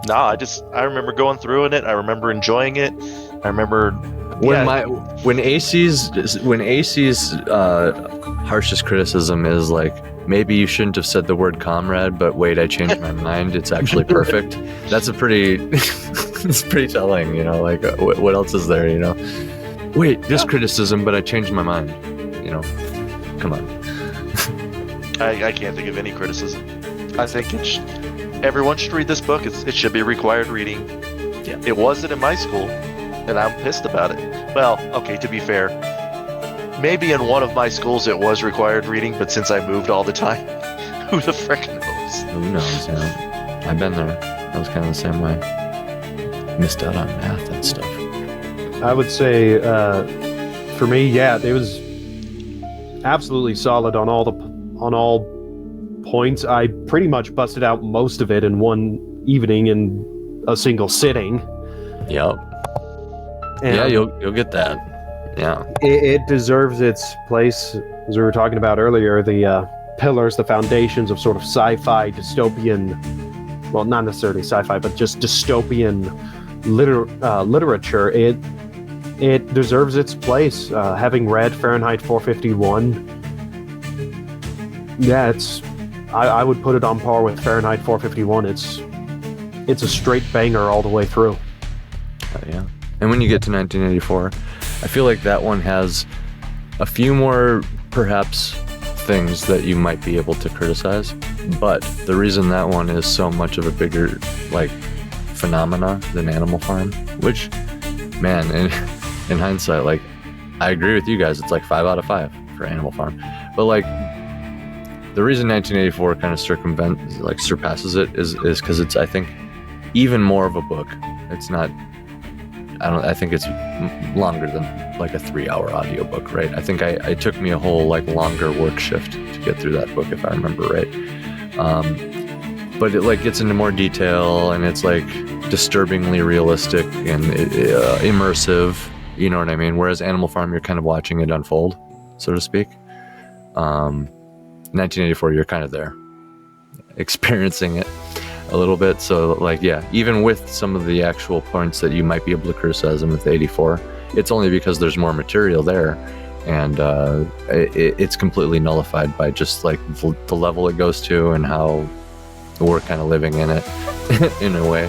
No, I remember going through it. I remember enjoying it. I remember when AC's harshest criticism is like, maybe you shouldn't have said the word comrade, but wait, I changed my mind. It's actually perfect. That's it's pretty telling, you know, like what else is there, you know? Wait, this criticism, but I changed my mind, you know? Come on. I can't think of any criticism. I think everyone should read this book. It should be required reading. Yeah. It wasn't in my school, and I'm pissed about it. Well, okay, to be fair, maybe in one of my schools it was required reading, but since I moved all the time, who the frick knows? Who knows, yeah. I've been there. I was kind of the same way. Missed out on math and stuff. I would say, for me, yeah, it was absolutely solid on all points. I pretty much busted out most of it in one evening in a single sitting. Yep. And yeah, you'll get that. Yeah. It deserves its place, as we were talking about earlier, the pillars, the foundations of sort of sci-fi, dystopian, well, not necessarily sci-fi, but just dystopian literature. It deserves its place. Having read Fahrenheit 451, yeah, I would put it on par with Fahrenheit 451. It's a straight banger all the way through. Yeah. And when you get to 1984, I feel like that one has a few more, perhaps, things that you might be able to criticize. But the reason that one is so much of a bigger, like, phenomena than Animal Farm, which, man, in hindsight, like, I agree with you guys. It's like 5 out of 5 for Animal Farm. But, like, the reason 1984 kind of surpasses it is because it's, I think, even more of a book. It's not... I think it's longer than like a 3-hour audiobook, right? I think it took me a whole like longer work shift to get through that book, if I remember right. But it like gets into more detail, and it's like disturbingly realistic and immersive, you know what I mean? Whereas Animal Farm, you're kind of watching it unfold, so to speak. 1984, you're kind of there, experiencing it a little bit. So like, yeah, even with some of the actual points that you might be able to criticize them with 84, it's only because there's more material there, and it's completely nullified by just like the level it goes to and how we're kind of living in it in a way.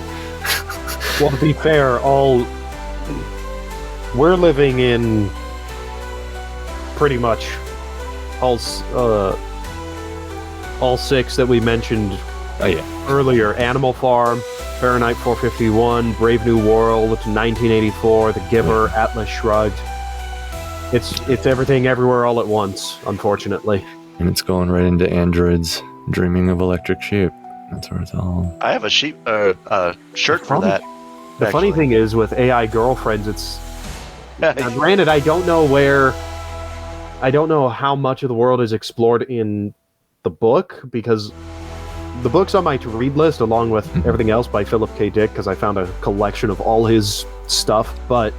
Well, to be fair, we're living in pretty much all 6 that we mentioned earlier: Animal Farm, Fahrenheit 451, Brave New World, 1984, The Giver, Atlas Shrugged. It's everything everywhere all at once, unfortunately. And it's going right into androids dreaming of electric sheep. That's where it's all... I have a shirt for that. The funny thing is, with AI girlfriends, it's... granted, I don't know how much of the world is explored in the book, because the book's on my to-read list along with everything else by Philip K. Dick, because I found a collection of all his stuff, but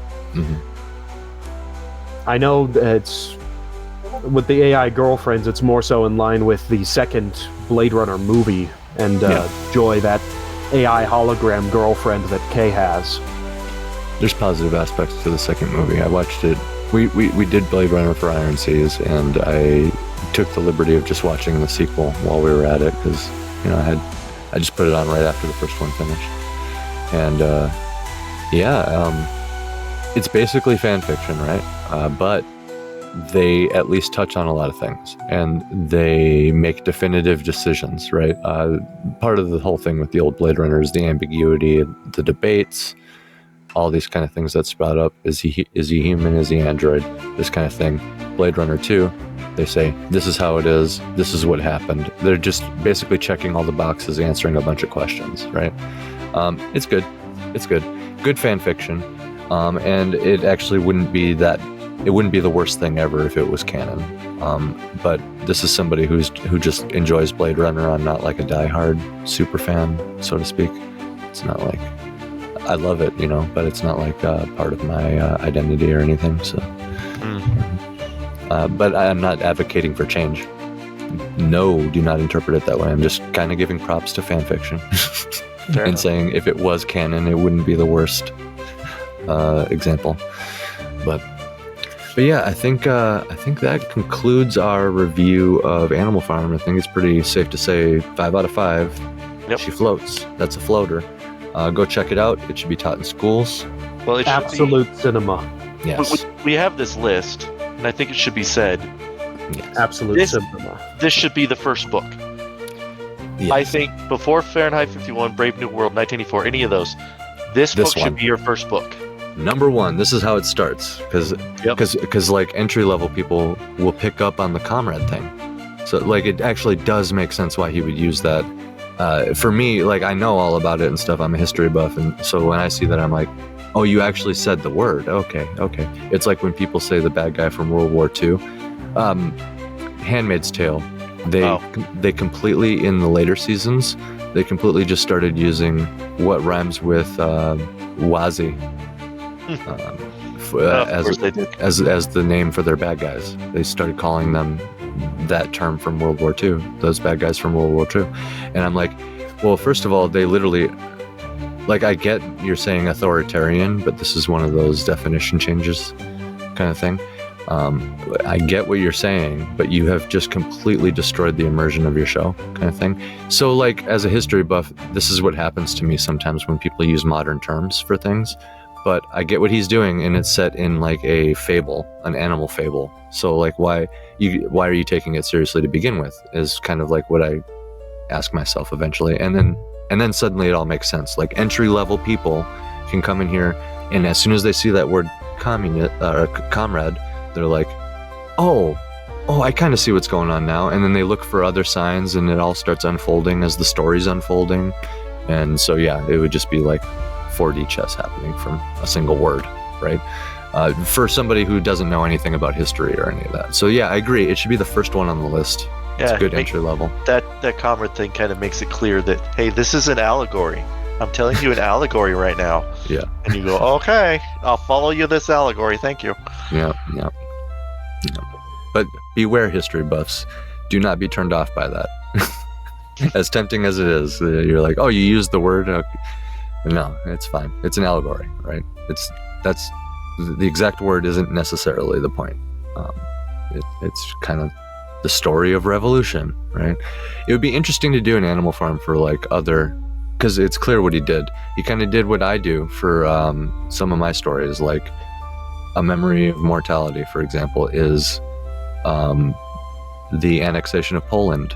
I know that with the AI girlfriends, it's more so in line with the second Blade Runner movie, and Joy, that AI hologram girlfriend that Kay has. There's positive aspects to the second movie. I watched it. We did Blade Runner for Iron Seas, and I took the liberty of just watching the sequel while we were at it, because I just put it on right after the first one finished. And it's basically fan fiction, right? But they at least touch on a lot of things, and they make definitive decisions, right? Part of the whole thing with the old Blade Runner is the ambiguity, the debates, all these kind of things that sprout up. Is he human? Is he android? This kind of thing. Blade Runner 2, they say, this is how it is. This is what happened. They're just basically checking all the boxes, answering a bunch of questions, right? It's good. It's good. Good fan fiction. And it actually wouldn't be the worst thing ever if it was canon. But this is somebody who just enjoys Blade Runner. I'm not like a diehard super fan, so to speak. It's not like I love it, but it's not like part of my identity or anything. So, but I'm not advocating for change. No, do not interpret it that way. I'm just kind of giving props to fan fiction and saying if it was canon, it wouldn't be the worst example. But yeah, I think that concludes our review of Animal Farm. I think it's pretty safe to say 5 out of 5. Yep. She floats. That's a floater. Go check it out. It should be taught in schools. Well, it Absolute cinema. Yes. We have this list, and I think it should be said. Yes. Absolute cinema. This should be the first book. Yes. I think before Fahrenheit 51, Brave New World, 1984, any of those, this book should be your first book. Number 1, this is how it starts, because like entry level people will pick up on the comrade thing. So like it actually does make sense why he would use that. For me, like I know all about it and stuff. I'm a history buff, and so when I see that, I'm like, oh, you actually said the word. Okay. It's like when people say the bad guy from World War II. Handmaid's Tale. They completely, in the later seasons, they completely just started using what rhymes with Wazi. As the name for their bad guys. They started calling them that term from World War II, those bad guys from World War II. And I'm like, well, first of all, they literally, like, I get you're saying authoritarian, but this is one of those definition changes kind of thing. I get what you're saying, but you have just completely destroyed the immersion of your show kind of thing. So like, as a history buff, this is what happens to me sometimes when people use modern terms for things. But I get what he's doing, and it's set in like a fable, an animal fable. So like, why are you taking it seriously to begin with? Is kind of like what I ask myself eventually, and then suddenly it all makes sense. Like entry level people can come in here, and as soon as they see that word comrade, they're like, oh, I kind of see what's going on now. And then they look for other signs, and it all starts unfolding as the story's unfolding. And so yeah, it would just be like 4D chess happening from a single word, right? For somebody who doesn't know anything about history or any of that. So yeah, I agree. It should be the first one on the list. It's a good entry level. That comrade thing kind of makes it clear that, hey, this is an allegory. I'm telling you an allegory right now. Yeah. And you go, okay, I'll follow you this allegory. Thank you. Yeah. But beware, history buffs. Do not be turned off by that. As tempting as it is, you're like, oh, you used the word. Okay. No, it's fine. It's an allegory, right? That's the exact word isn't necessarily the point. It's kind of the story of revolution, right? It would be interesting to do an Animal Farm for like other, because it's clear what he did. He kind of did what I do for some of my stories, like A Memory of Mortality, for example, is the annexation of Poland,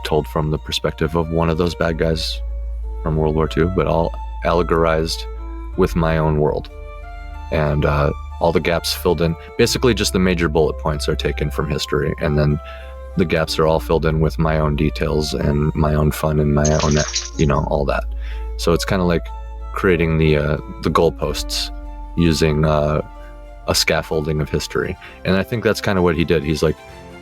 told from the perspective of one of those bad guys from World War II, but all allegorized with my own world. And all the gaps filled in. Basically, just the major bullet points are taken from history, and then the gaps are all filled in with my own details and my own fun and my own, all that. So it's kind of like creating the goalposts using a scaffolding of history. And I think that's kind of what he did. He's like,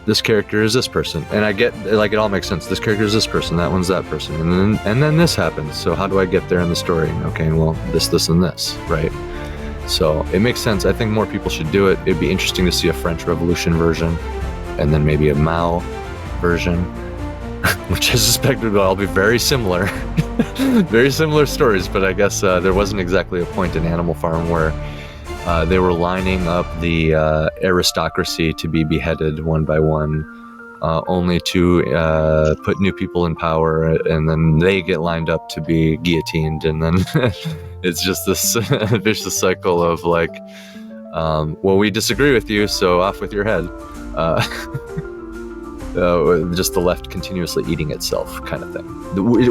this character is this person, and I get, like, it all makes sense. This character is this person, that one's that person, and then this happens. So how do I get there in the story? Okay, well, this, and this, right? So it makes sense. I think more people should do it. It'd be interesting to see a French Revolution version, and then maybe a Mao version, which I suspect would all be very similar, very similar stories. But I guess there wasn't exactly a point in Animal Farm where they were lining up the aristocracy to be beheaded one by one, only to put new people in power, and then they get lined up to be guillotined, and then it's just this vicious cycle of like, well, we disagree with you, so off with your head. just the left continuously eating itself kind of thing,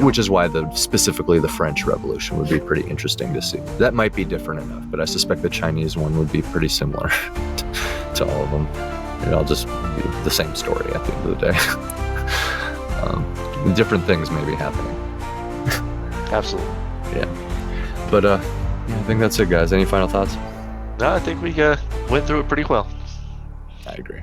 which is why specifically the French Revolution would be pretty interesting to see. That might be different enough, but I suspect the Chinese one would be pretty similar to all of them. It'll just be the same story at the end of the day. Different things may be happening. Absolutely. Yeah. But I think that's it, guys. Any final thoughts? No, I think we went through it pretty well. I agree.